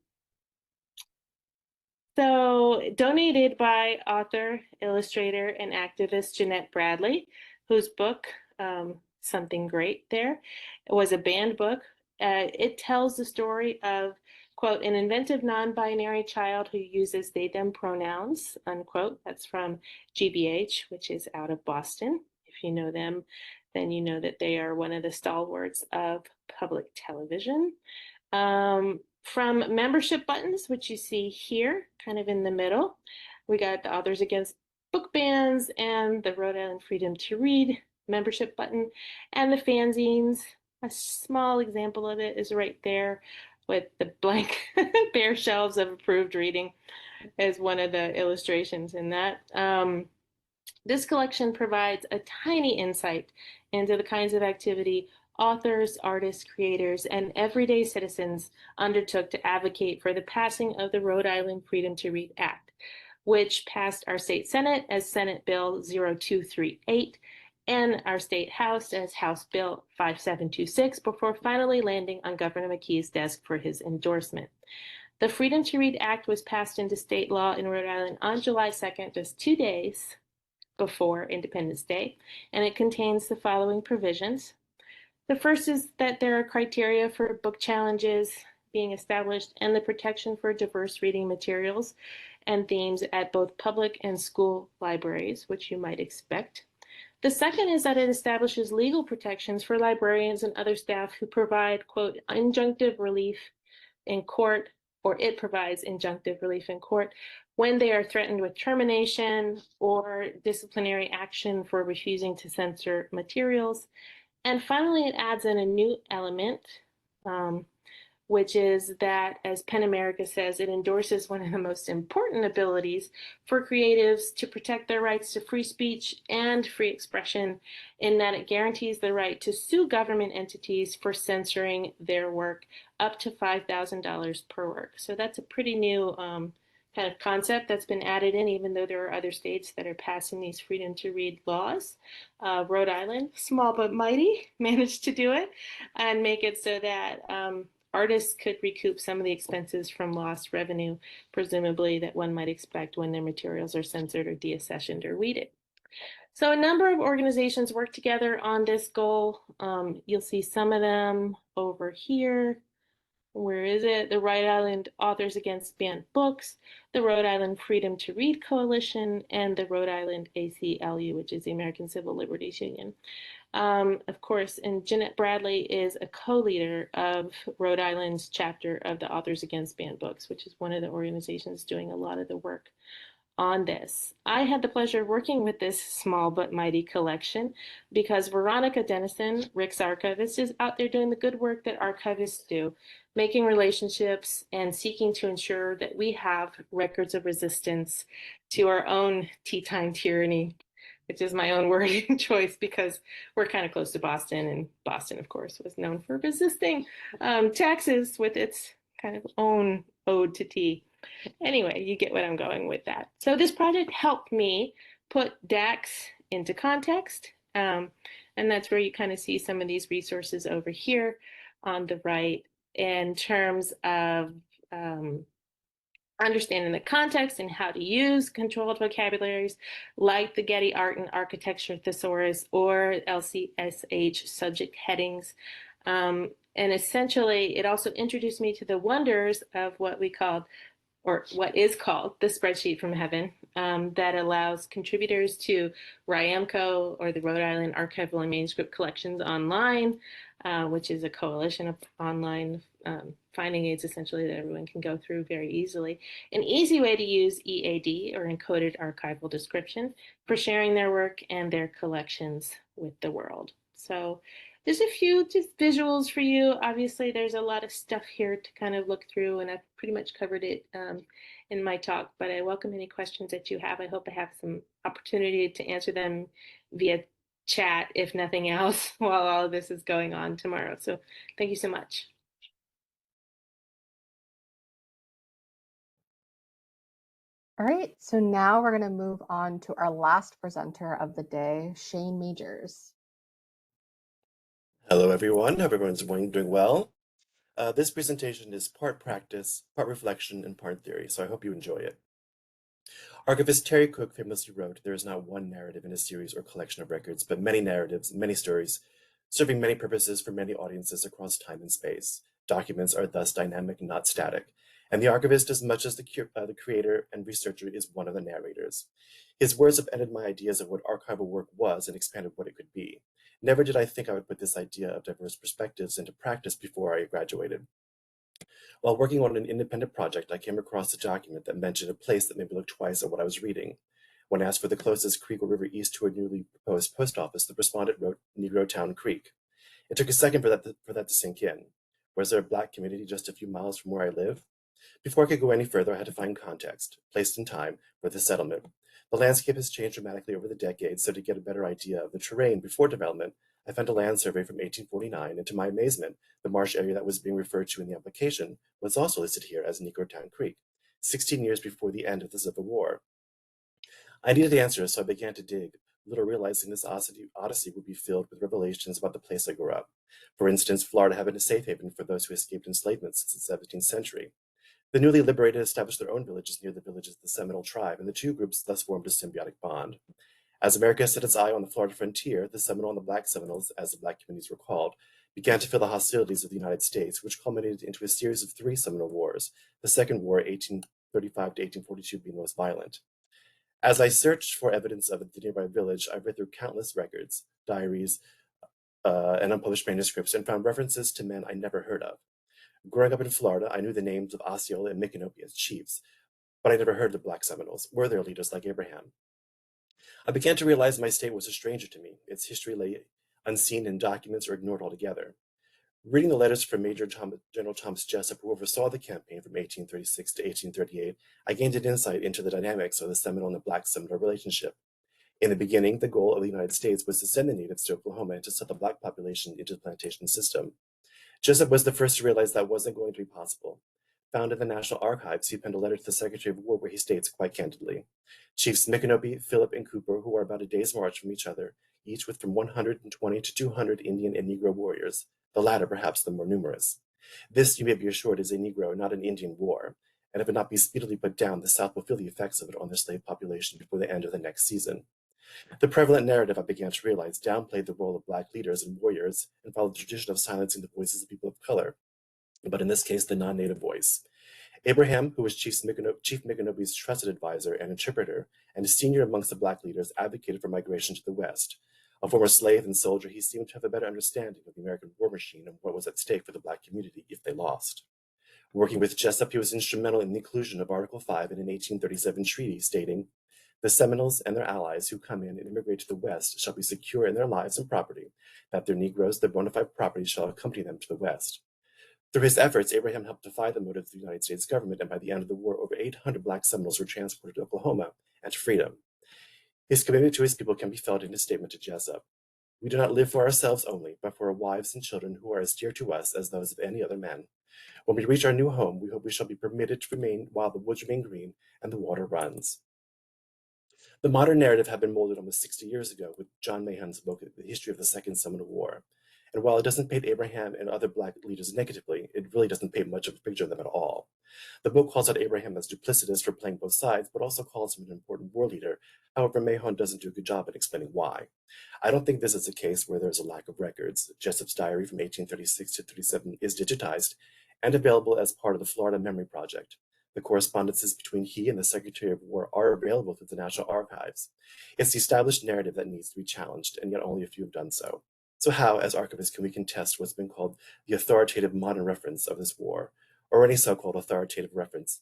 So, donated by author, illustrator, and activist Jeanette Bradley, whose book, Something Great There, was a banned book. It tells the story of, quote, an inventive non-binary child who uses they, them pronouns, unquote. That's from GBH, which is out of Boston. If you know them, then you know that they are one of the stalwarts of public television. From membership buttons, which you see here, kind of in the middle, we got the Authors Against Book Bans and the Rhode Island Freedom to Read membership button, and the fanzines. A small example of it is right there with the blank bare shelves of approved reading as one of the illustrations in that. This collection provides a tiny insight into the kinds of activity authors, artists, creators, and everyday citizens undertook to advocate for the passing of the Rhode Island Freedom to Read Act, which passed our state Senate as Senate Bill 0238 and our state House as House Bill 5726 before finally landing on Governor McKee's desk for his endorsement. The Freedom to Read Act was passed into state law in Rhode Island on July 2nd, just 2 days before Independence Day, and it contains the following provisions. The first is that there are criteria for book challenges being established and the protection for diverse reading materials and themes at both public and school libraries, which you might expect. The second is that it establishes legal protections for librarians and other staff who provide, quote, injunctive relief in court, or it provides injunctive relief in court when they are threatened with termination or disciplinary action for refusing to censor materials. And finally, it adds in a new element, which is that, as PEN America says, it endorses one of the most important abilities for creatives to protect their rights to free speech and free expression, in that it guarantees the right to sue government entities for censoring their work up to $5,000 per work. So that's a pretty new kind of concept that's been added in, even though there are other states that are passing these freedom to read laws. Rhode Island, small but mighty, managed to do it and make it so that artists could recoup some of the expenses from lost revenue, presumably, that one might expect when their materials are censored or deaccessioned or weeded. So a number of organizations work together on this goal. You'll see some of them over here. Where is it? The Rhode Island Authors Against Banned Books, the Rhode Island Freedom to Read Coalition, and the Rhode Island ACLU, which is the American Civil Liberties Union. Of course, and Jeanette Bradley is a co-leader of Rhode Island's chapter of the Authors Against Banned Books, which is one of the organizations doing a lot of the work on this. I had the pleasure of working with this small but mighty collection because Veronica Dennison, Rick's archivist, is out there doing the good work that archivists do, making relationships and seeking to ensure that we have records of resistance to our own tea time tyranny, which is my own wording choice because we're kind of close to Boston, and Boston, of course, was known for resisting taxes with its kind of own ode to tea. Anyway, you get what I'm going with that. So this project helped me put DAX into context, and that's where you kind of see some of these resources over here on the right in terms of understanding the context and how to use controlled vocabularies like the Getty Art and Architecture Thesaurus or LCSH subject headings. And essentially, it also introduced me to the wonders of what we called, or what is called, the spreadsheet from heaven, that allows contributors to RIAMCO, or the Rhode Island Archival and Manuscript Collections Online, which is a coalition of online finding aids, essentially, that everyone can go through very easily. An easy way to use EAD, or Encoded Archival Description, for sharing their work and their collections with the world. So there's a few just visuals for you. Obviously, there's a lot of stuff here to kind of look through, and I've pretty much covered it in my talk, but I welcome any questions that you have. I hope I have some opportunity to answer them via chat, if nothing else, while all of this is going on tomorrow. So thank you so much. All right, so now we're going to move on to our last presenter of the day, Shane Majors. Hello, everyone. Hope everyone's doing well. This presentation is part practice, part reflection, and part theory, so I hope you enjoy it. Archivist Terry Cook famously wrote, "There is not one narrative in a series or collection of records, but many narratives, many stories, serving many purposes for many audiences across time and space. Documents are thus dynamic, not static. And the archivist, as much as the creator and researcher, is one of the narrators. His words have edited my ideas of what archival work was and expanded what it could be. Never did I think I would put this idea of diverse perspectives into practice before I graduated. While working on an independent project, I came across a document that mentioned a place that made me look twice at what I was reading. When asked for the closest creek or river east to a newly proposed post office, the respondent wrote Negro Town Creek. It took a second for that to sink in. Was there a Black community just a few miles from where I live? Before I could go any further, I had to find context, place and time, for the settlement. The landscape has changed dramatically over the decades, so to get a better idea of the terrain before development, I found a land survey from 1849, and to my amazement, the marsh area that was being referred to in the application was also listed here as Negrotown Creek, 16 years before the end of the Civil War. I needed answers, so I began to dig, little realizing this odyssey would be filled with revelations about the place I grew up. For instance, Florida had been a safe haven for those who escaped enslavement since the 17th century. The newly liberated established their own villages near the villages of the Seminole tribe, and the two groups thus formed a symbiotic bond. As America set its eye on the Florida frontier, the Seminole and the Black Seminoles, as the Black communities were called, began to feel the hostilities of the United States, which culminated into a series of 3 Seminole Wars, the Second War, 1835 to 1842, being the most violent. As I searched for evidence of the nearby village, I read through countless records, diaries, and unpublished manuscripts, and found references to men I never heard of. Growing up in Florida, I knew the names of Osceola and Micanopy as chiefs, but I never heard of the Black Seminoles or their leaders like Abraham. I began to realize my state was a stranger to me. Its history lay unseen in documents or ignored altogether. Reading the letters from Major General Thomas Jessup, who oversaw the campaign from 1836 to 1838, I gained an insight into the dynamics of the Seminole and the Black Seminole relationship. In the beginning, the goal of the United States was to send the natives to Oklahoma and to set the Black population into the plantation system. Jessup was the first to realize that wasn't going to be possible. Found in the National Archives, he penned a letter to the Secretary of War where he states quite candidly, Chiefs Micanopy, Philip, and Cooper, who are about a day's march from each other, each with from 120 to 200 Indian and Negro warriors, the latter perhaps the more numerous. This, you may be assured, is a Negro, not an Indian war, and if it not be speedily put down, the South will feel the effects of it on their slave population before the end of the next season. The prevalent narrative, I began to realize, downplayed the role of Black leaders and warriors and followed the tradition of silencing the voices of people of color, but in this case, the non-native voice. Abraham, who was Chief Micanopy's trusted advisor and interpreter, and a senior amongst the Black leaders, advocated for migration to the West. A former slave and soldier, he seemed to have a better understanding of the American war machine and what was at stake for the Black community if they lost. Working with Jessup, he was instrumental in the inclusion of Article 5 in an 1837 treaty stating, the Seminoles and their allies who come in and immigrate to the West shall be secure in their lives and property, that their Negroes, their bona fide property, shall accompany them to the West. Through his efforts, Abraham helped defy the motives of the United States government, and by the end of the war, over 800 Black Seminoles were transported to Oklahoma and to freedom. His commitment to his people can be felt in his statement to Jessup. We do not live for ourselves only, but for our wives and children who are as dear to us as those of any other men. When we reach our new home, we hope we shall be permitted to remain while the woods remain green and the water runs. The modern narrative had been molded almost 60 years ago with John Mahon's book, The History of the Second Seminole War. And while it doesn't paint Abraham and other Black leaders negatively, it really doesn't paint much of a picture of them at all. The book calls out Abraham as duplicitous for playing both sides, but also calls him an important war leader. However, Mahon doesn't do a good job at explaining why. I don't think this is a case where there's a lack of records. Jessup's diary from 1836 to 37 is digitized and available as part of the Florida Memory Project. The correspondences between he and the Secretary of War are available through the National Archives. It's the established narrative that needs to be challenged, and yet only a few have done so. So how, as archivists, can we contest what's been called the authoritative modern reference of this war, or any so-called authoritative reference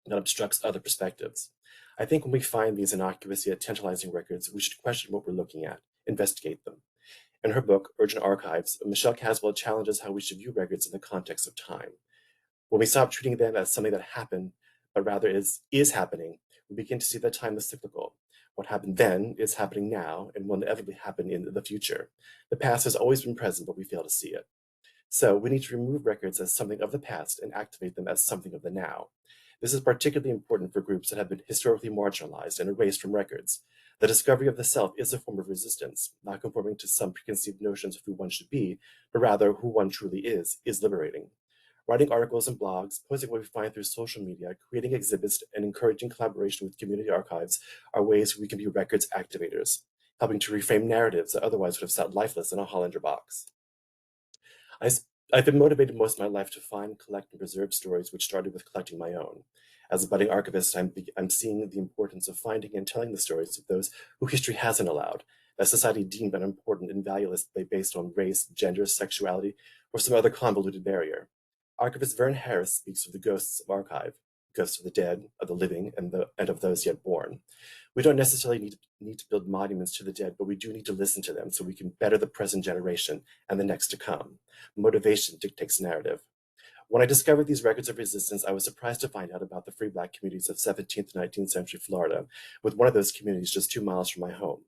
that obstructs other perspectives? I think when we find these innocuous yet tantalizing records, we should question what we're looking at, investigate them. In her book, Urgent Archives, Michelle Caswell challenges how we should view records in the context of time. When we stop treating them as something that happened, but rather is happening, we begin to see that time is cyclical. What happened then is happening now and will inevitably happen in the future. The past has always been present, but we fail to see it. So we need to remove records as something of the past and activate them as something of the now. This is particularly important for groups that have been historically marginalized and erased from records. The discovery of the self is a form of resistance, not conforming to some preconceived notions of who one should be, but rather who one truly is liberating. Writing articles and blogs, posting what we find through social media, creating exhibits, and encouraging collaboration with community archives are ways we can be records activators, helping to reframe narratives that otherwise would have sat lifeless in a Hollander box. I've been motivated most of my life to find, collect, and preserve stories, which started with collecting my own. As a budding archivist, I'm seeing the importance of finding and telling the stories of those who history hasn't allowed, that society deemed unimportant and valueless based on race, gender, sexuality, or some other convoluted barrier. Archivist Vern Harris speaks of the ghosts of archive, goes to the dead, of the living, and of those yet born. We don't necessarily need to build monuments to the dead, but we do need to listen to them so we can better the present generation and the next to come. Motivation dictates narrative. When I discovered these records of resistance, I was surprised to find out about the free Black communities of 17th and 19th century Florida, with one of those communities just 2 miles from my home.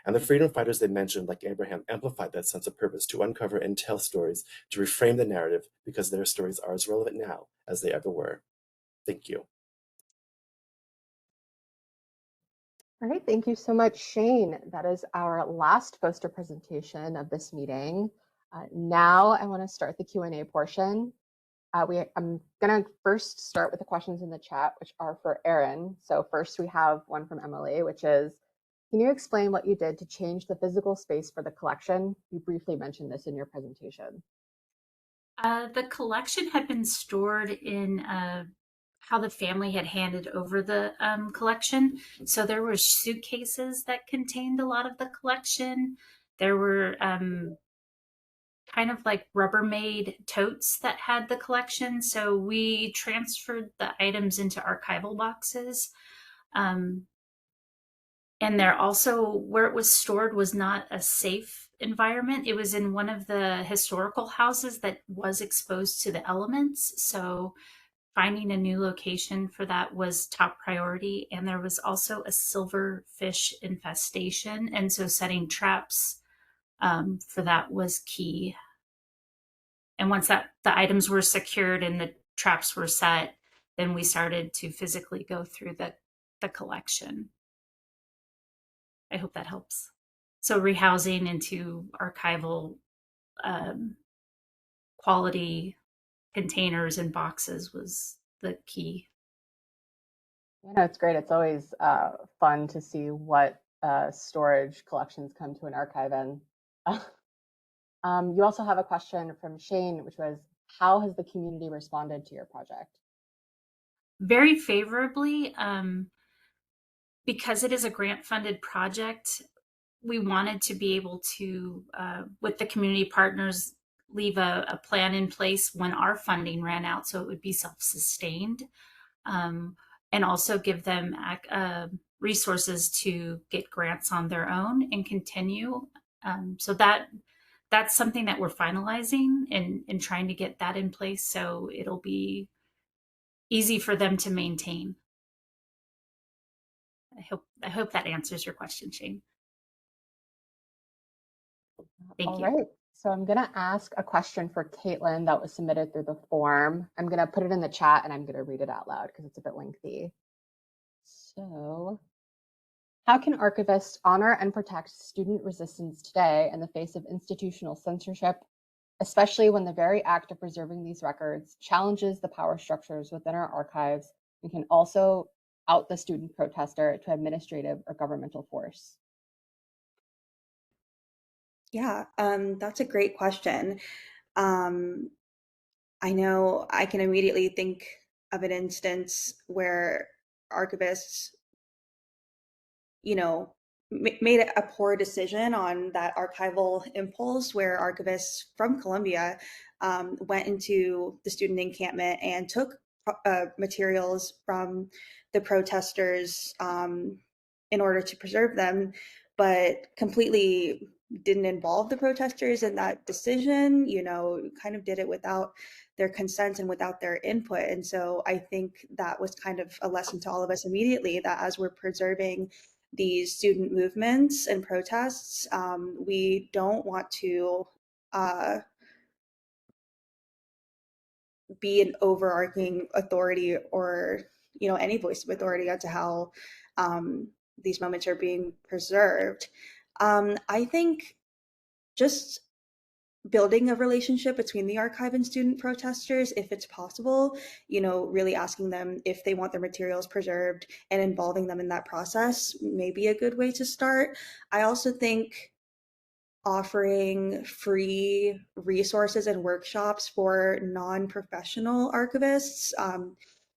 And the freedom fighters they mentioned, like Abraham, amplified that sense of purpose to uncover and tell stories, to reframe the narrative, because their stories are as relevant now as they ever were. Thank you. All right, thank you so much, Shane. That is our last poster presentation of this meeting. Now I want to start the Q&A portion. I'm going to first start with the questions in the chat, which are for Erin. So first we have one from Emily, which is, can you explain what you did to change the physical space for the collection? You briefly mentioned this in your presentation. The collection had been stored in how the family had handed over the collection. So there were suitcases that contained a lot of the collection. There were kind of like Rubbermaid totes that had the collection. So we transferred the items into archival boxes. And there also, where it was stored was not a safe environment. It was in one of the historical houses that was exposed to the elements. So finding a new location for that was top priority. And there was also a silverfish infestation. And so setting traps for that was key. And once the items were secured and the traps were set, then we started to physically go through the collection. I hope that helps. So rehousing into archival quality containers and boxes was the key. You know, it's great. It's always fun to see what storage collections come to an archive in. You also have a question from Shane, which was, how has the community responded to your project? Very favorably. Because it is a grant-funded project, we wanted to be able to, with the community partners, leave a plan in place when our funding ran out so it would be self-sustained, and also give them resources to get grants on their own and continue. So that's something that we're finalizing and trying to get that in place so it'll be easy for them to maintain. I hope that answers your question, Shane. Thank you. All right, so I'm going to ask a question for Katelyn that was submitted through the form. I'm going to put it in the chat and I'm going to read it out loud because it's a bit lengthy. So, how can archivists honor and protect student resistance today in the face of institutional censorship, especially when the very act of preserving these records challenges the power structures within our archives and can also out the student protester to administrative or governmental force? Yeah, that's a great question. I know I can immediately think of an instance where archivists, you know, made a poor decision on that archival impulse, where archivists from Columbia went into the student encampment and took materials from the protesters in order to preserve them, but completely didn't involve the protesters in that decision, you know, kind of did it without their consent and without their input. And so I think that was kind of a lesson to all of us immediately, that as we're preserving these student movements and protests, we don't want to be an overarching authority or, you know, any voice of authority as to how these moments are being preserved. I think just building a relationship between the archive and student protesters, if it's possible, you know, really asking them if they want their materials preserved and involving them in that process may be a good way to start. I also think offering free resources and workshops for non-professional archivists,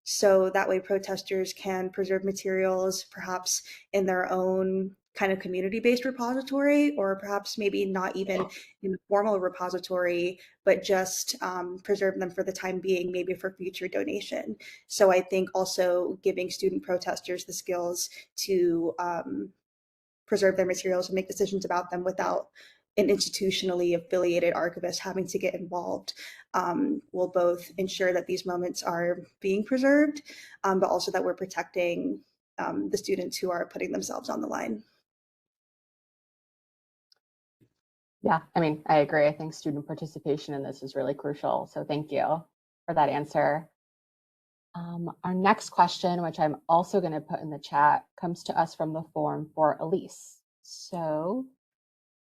so that way protesters can preserve materials perhaps in their own kind of community-based repository, or perhaps maybe not even in a formal repository, but just preserve them for the time being, maybe for future donation. So I think also giving student protesters the skills to preserve their materials and make decisions about them without an institutionally affiliated archivist having to get involved will both ensure that these moments are being preserved, but also that we're protecting the students who are putting themselves on the line. Yeah, I mean, I agree. I think student participation in this is really crucial. So thank you for that answer. Our next question, which I'm also going to put in the chat, comes to us from the form for Elise. So,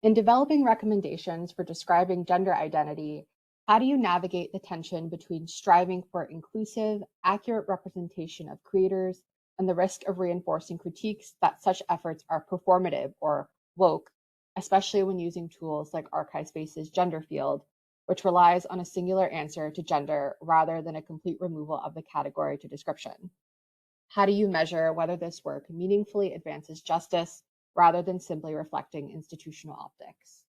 in developing recommendations for describing gender identity, how do you navigate the tension between striving for inclusive, accurate representation of creators and the risk of reinforcing critiques that such efforts are performative or woke, especially when using tools like ArchivesSpace's gender field, which relies on a singular answer to gender rather than a complete removal of the category to description? How do you measure whether this work meaningfully advances justice rather than simply reflecting institutional optics?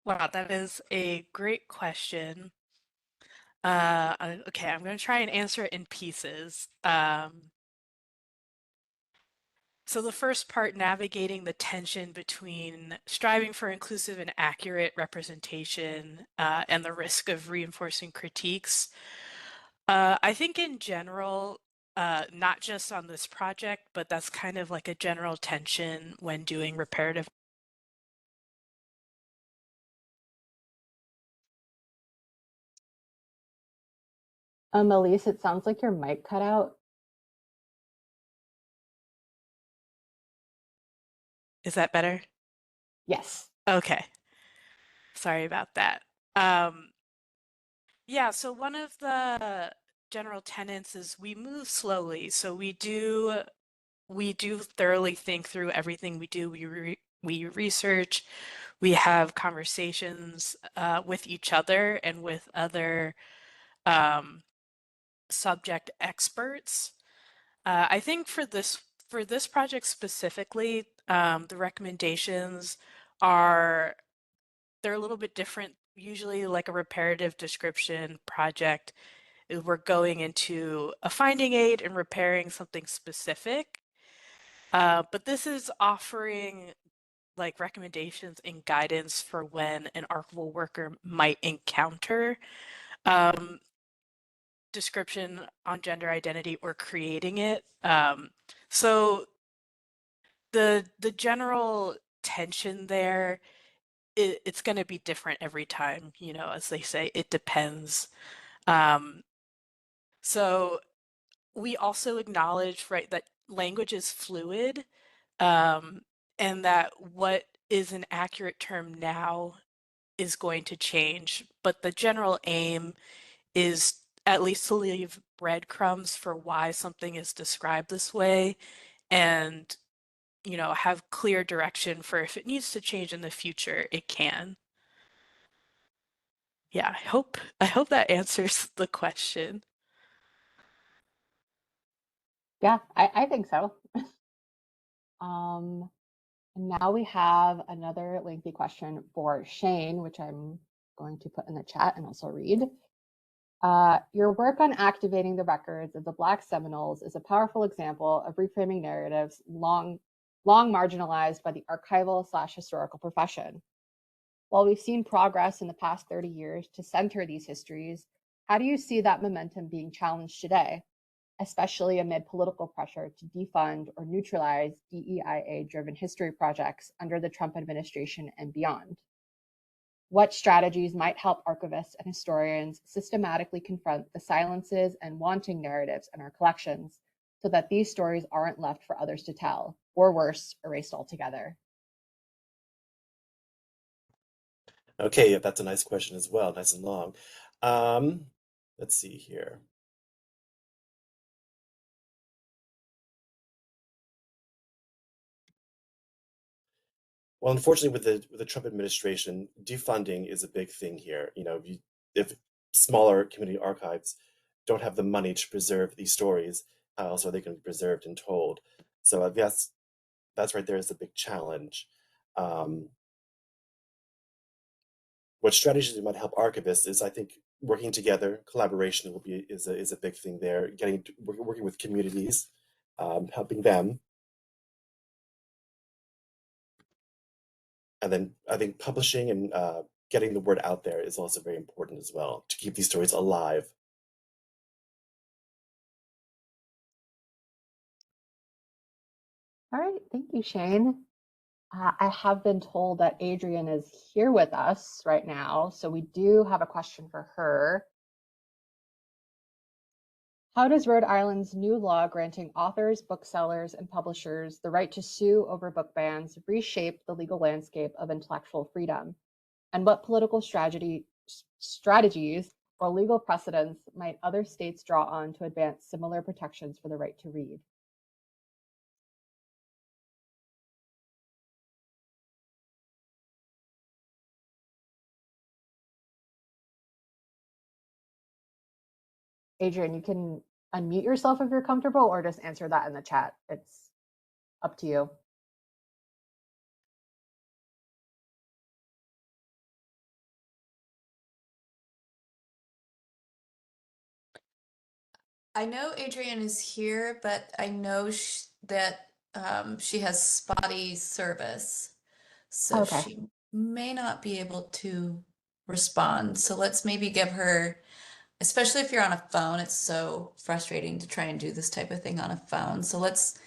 Wow, that is a great question. Okay, I'm going to try and answer it in pieces. So the first part, navigating the tension between striving for inclusive and accurate representation and the risk of reinforcing critiques. I think in general, not just on this project, but that's kind of like a general tension when doing reparative. Elise, it sounds like your mic cut out. Is that better? Yes. Okay. Sorry about that. Yeah, so one of the general tenets is we move slowly. So we do thoroughly think through everything we do. We research, we have conversations with each other and with other subject experts. I think for this project specifically, the recommendations they're a little bit different. Usually, like a reparative description project, we're going into a finding aid and repairing something specific. But this is offering like recommendations and guidance for when an archival worker might encounter description on gender identity or creating it. So the general tension there, it's going to be different every time, you know, as they say, it depends. So we also acknowledge, right, that language is fluid, and that what is an accurate term now is going to change, but the general aim is at least to leave breadcrumbs for why something is described this way, and you know, have clear direction for if it needs to change in the future, it can. Yeah, I hope that answers the question. Yeah, I think so. Now we have another lengthy question for Shane, which I'm going to put in the chat and also read. Your work on activating the records of the Black Seminoles is a powerful example of reframing narratives long marginalized by the archival/historical profession. While we've seen progress in the past 30 years to center these histories, how do you see that momentum being challenged today, especially amid political pressure to defund or neutralize DEIA-driven history projects under the Trump administration and beyond? What strategies might help archivists and historians systematically confront the silences and wanting narratives in our collections so that these stories aren't left for others to tell, or worse, erased altogether? Okay, yeah, that's a nice question as well, nice and long. Let's see here. Well, unfortunately, with the Trump administration, defunding is a big thing here. You know, if smaller community archives don't have the money to preserve these stories, so they can be preserved and told. So that's right there is a big challenge. What strategies might help archivists is, I think, working together. Collaboration is a big thing there. Working with communities, helping them, and then I think publishing and getting the word out there is also very important as well to keep these stories alive. All right, thank you, Shane. I have been told that Adrienn is here with us right now, so we do have a question for her. How does Rhode Island's new law granting authors, booksellers, and publishers the right to sue over book bans reshape the legal landscape of intellectual freedom? And what political strategies or legal precedents might other states draw on to advance similar protections for the right to read? Adrienn, you can unmute yourself if you're comfortable, or just answer that in the chat. It's up to you. I know Adrienn is here, but I know that she has spotty service, so Okay. she may not be able to respond. So let's maybe give her, especially if you're on a phone, it's so frustrating to try and do this type of thing on a phone. So let's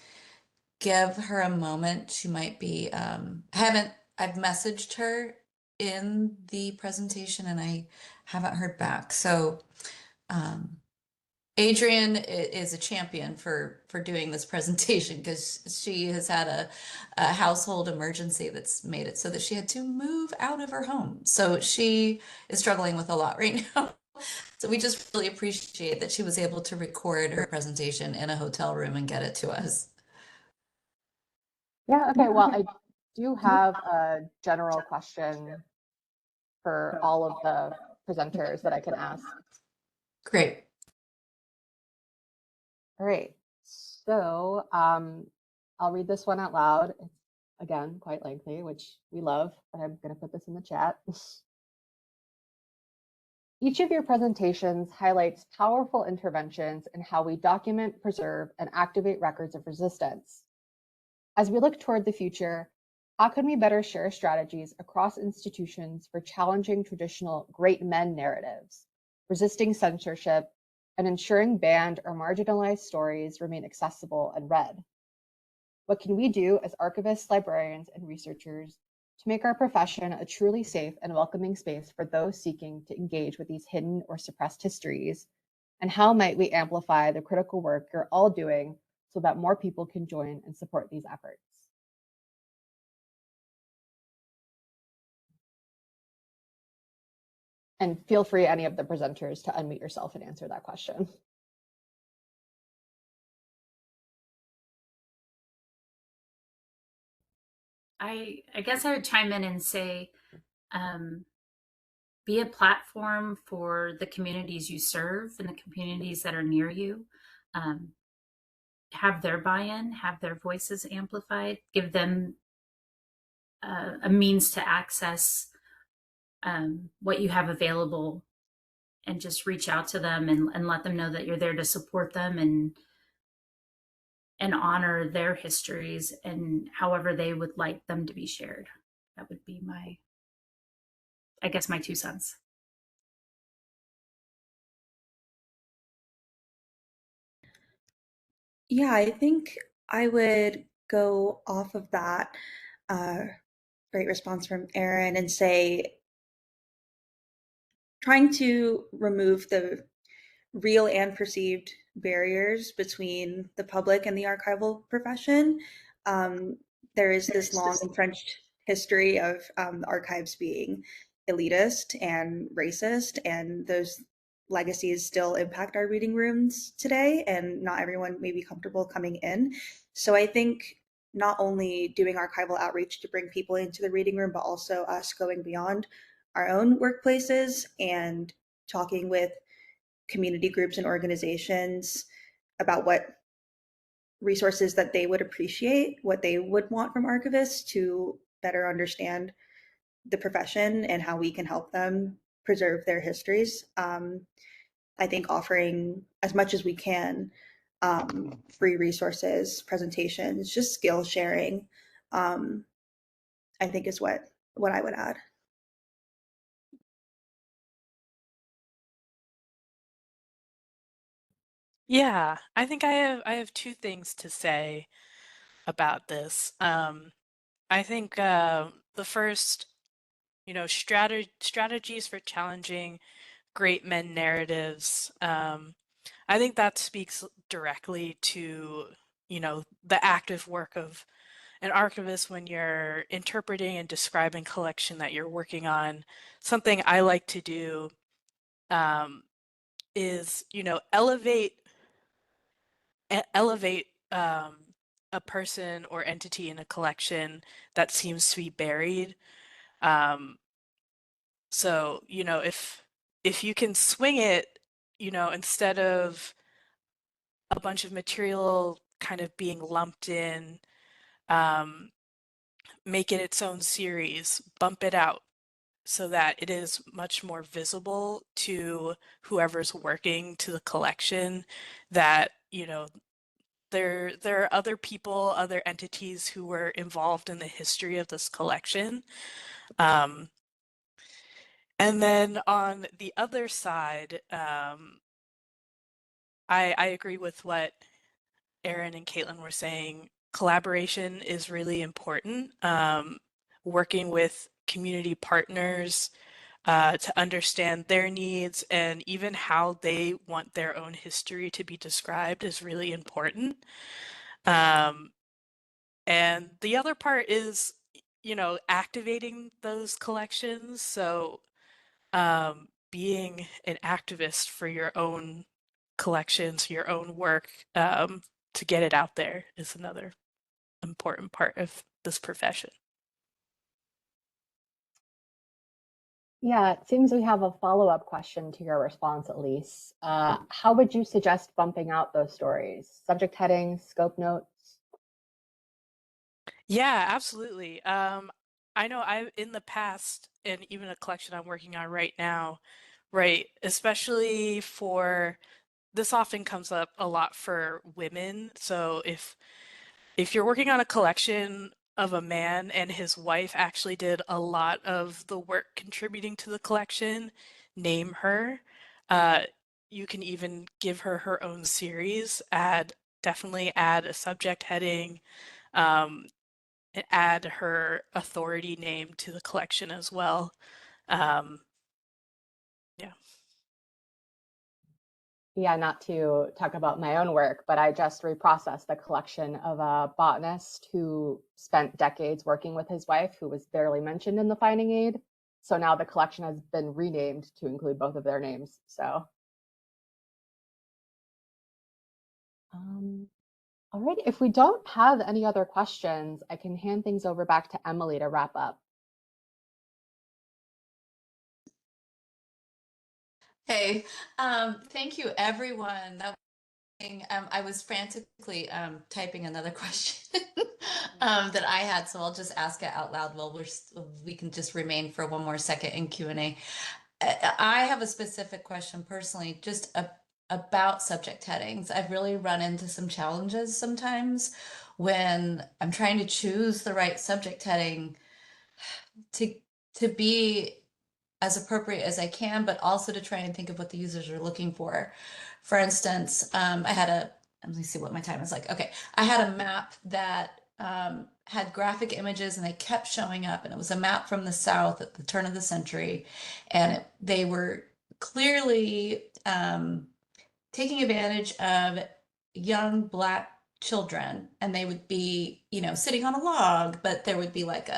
give her a moment. She might be, I've messaged her in the presentation and I haven't heard back. So Adrienn is a champion for doing this presentation because she has had a household emergency that's made it so that she had to move out of her home. So she is struggling with a lot right now. So we just really appreciate that she was able to record her presentation in a hotel room and get it to us. Yeah, okay. Well, I do have a general question for all of the presenters that I can ask. Great. All right. So I'll read this one out loud. It's, again, quite lengthy, which we love, but I'm going to put this in the chat. Each of your presentations highlights powerful interventions in how we document, preserve, and activate records of resistance. As we look toward the future, how can we better share strategies across institutions for challenging traditional great men narratives, resisting censorship, and ensuring banned or marginalized stories remain accessible and read? What can we do as archivists, librarians, and researchers to make our profession a truly safe and welcoming space for those seeking to engage with these hidden or suppressed histories? And how might we amplify the critical work you're all doing so that more people can join and support these efforts? And feel free, any of the presenters, to unmute yourself and answer that question. I guess I would chime in and say, be a platform for the communities you serve and the communities that are near you. Have their buy-in, have their voices amplified, give them a means to access what you have available, and just reach out to them and let them know that you're there to support them and honor their histories and however they would like them to be shared. That would be my 2 cents. Yeah, I think I would go off of that great response from Erin and say, trying to remove the real and perceived barriers between the public and the archival profession. There is this long entrenched history of the archives being elitist and racist, and those legacies still impact our reading rooms today, and not everyone may be comfortable coming in. So I think not only doing archival outreach to bring people into the reading room, but also us going beyond our own workplaces and talking with community groups and organizations about what resources that they would appreciate, what they would want from archivists to better understand the profession and how we can help them preserve their histories. I think offering as much as we can, free resources, presentations, just skill sharing, I think is what I would add. Yeah, I think I have two things to say about this. I think the first, strategies for challenging great men narratives. I think that speaks directly to, the active work of an archivist when you're interpreting and describing collection that you're working on. Something I like to do is, elevate a person or entity in a collection that seems to be buried. So, if you can swing it, instead of a bunch of material kind of being lumped in, make it its own series, bump it out so that it is much more visible to whoever's working to the collection, that, there are other people, other entities who were involved in the history of this collection. And then on the other side, I agree with what Erin and Katelyn were saying. Collaboration is really important. Working with community partners to understand their needs and even how they want their own history to be described is really important. And the other part is, activating those collections. So being an activist for your own collections, your own work, to get it out there is another important part of this profession. Yeah, it seems we have a follow-up question to your response, Elise. How would you suggest bumping out those stories? Subject headings, scope notes? Yeah, absolutely. I know in the past, and even a collection I'm working on right now, right, especially this often comes up a lot for women. So if you're working on a collection of a man and his wife actually did a lot of the work contributing to the collection, name her. You can even give her her own series, definitely add a subject heading, and add her authority name to the collection as well. Yeah. Yeah, not to talk about my own work, but I just reprocessed a collection of a botanist who spent decades working with his wife, who was barely mentioned in the finding aid. So now the collection has been renamed to include both of their names. So, all right, if we don't have any other questions, I can hand things over back to Emily to wrap up. Hey, thank you, everyone. I was frantically typing another question that I had, so I'll just ask it out loud while we can just remain for one more second in Q&A. I have a specific question personally, just about subject headings. I've really run into some challenges sometimes when I'm trying to choose the right subject heading to be as appropriate as I can, but also to try and think of what the users are looking for. For instance, let me see what my time is like. Okay, I had a map that had graphic images and they kept showing up, and it was a map from the South at the turn of the century, and they were clearly taking advantage of young Black children, and they would be, sitting on a log, but there would be like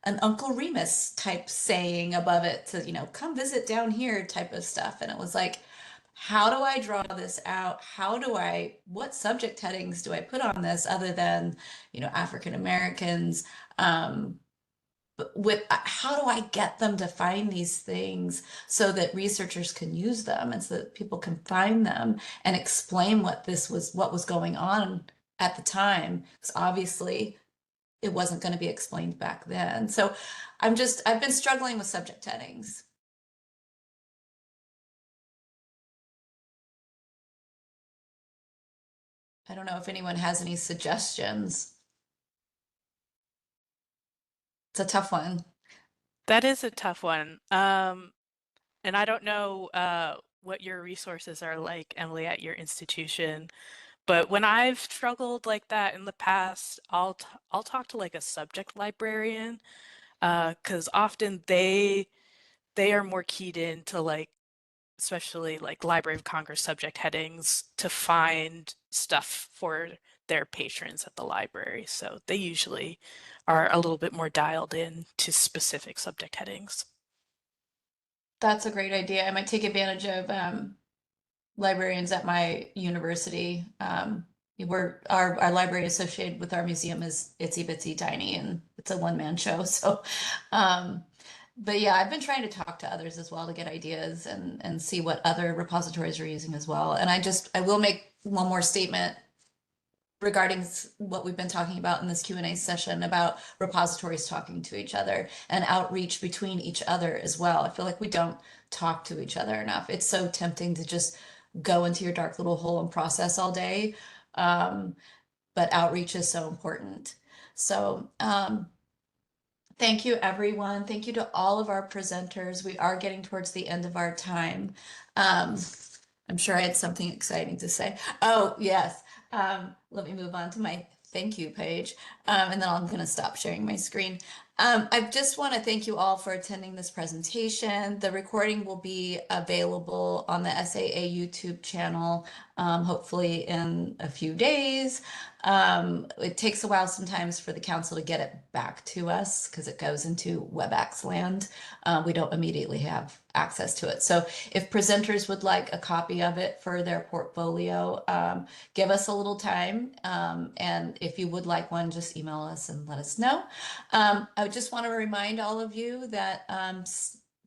an Uncle Remus type saying above it to, come visit down here type of stuff. And it was like, how do I draw this out? What subject headings do I put on this other than, African Americans? How do I get them to find these things so that researchers can use them and so that people can find them and explain what was going on at the time, because obviously it wasn't going to be explained back then. So I've been struggling with subject headings. I don't know if anyone has any suggestions. It's a tough one. That is a tough one. And I don't know what your resources are like, Emily, at your institution. But when I've struggled like that in the past, I'll talk to like a subject librarian, because often they are more keyed into like, especially like Library of Congress subject headings to find stuff for their patrons at the library. So they usually are a little bit more dialed in to specific subject headings. That's a great idea. I might take advantage of librarians at my university. Our library associated with our museum is itsy bitsy tiny, and it's a one-man show. So, but yeah, I've been trying to talk to others as well to get ideas and see what other repositories are using as well. And I will make one more statement regarding what we've been talking about in this Q&A session about repositories talking to each other and outreach between each other as well. I feel like we don't talk to each other enough. It's so tempting to just go into your dark little hole and process all day. But outreach is so important. So thank you, everyone. Thank you to all of our presenters. We are getting towards the end of our time. I'm sure I had something exciting to say. Oh, yes. Let me move on to my thank you page, and then I'm going to stop sharing my screen. I just want to thank you all for attending this presentation. The recording will be available on the SAA YouTube channel, hopefully in a few days. It takes a while sometimes for the council to get it back to us because it goes into WebEx land. We don't immediately have access to it. So if presenters would like a copy of it for their portfolio, give us a little time. And if you would like one, just email us and let us know. I just want to remind all of you that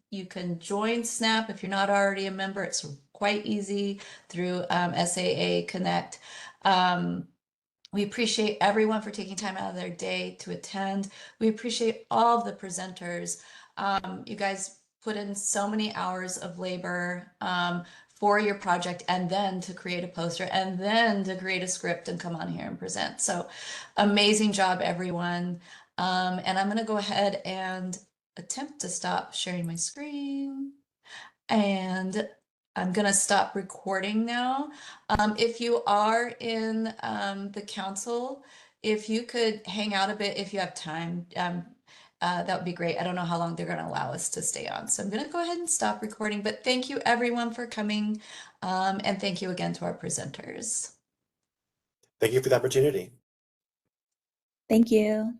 you can join SNAP if you're not already a member. It's quite easy through SAA Connect. We appreciate everyone for taking time out of their day to attend. We appreciate all of the presenters. You guys put in so many hours of labor for your project, and then to create a poster, and then to create a script and come on here and present. So amazing job, everyone. And I'm going to go ahead and attempt to stop sharing my screen. And I'm going to stop recording now. If you are in the council, if you could hang out a bit if you have time, that would be great. I don't know how long they're going to allow us to stay on. So I'm going to go ahead and stop recording. But thank you, everyone, for coming. And thank you again to our presenters. Thank you for the opportunity. Thank you.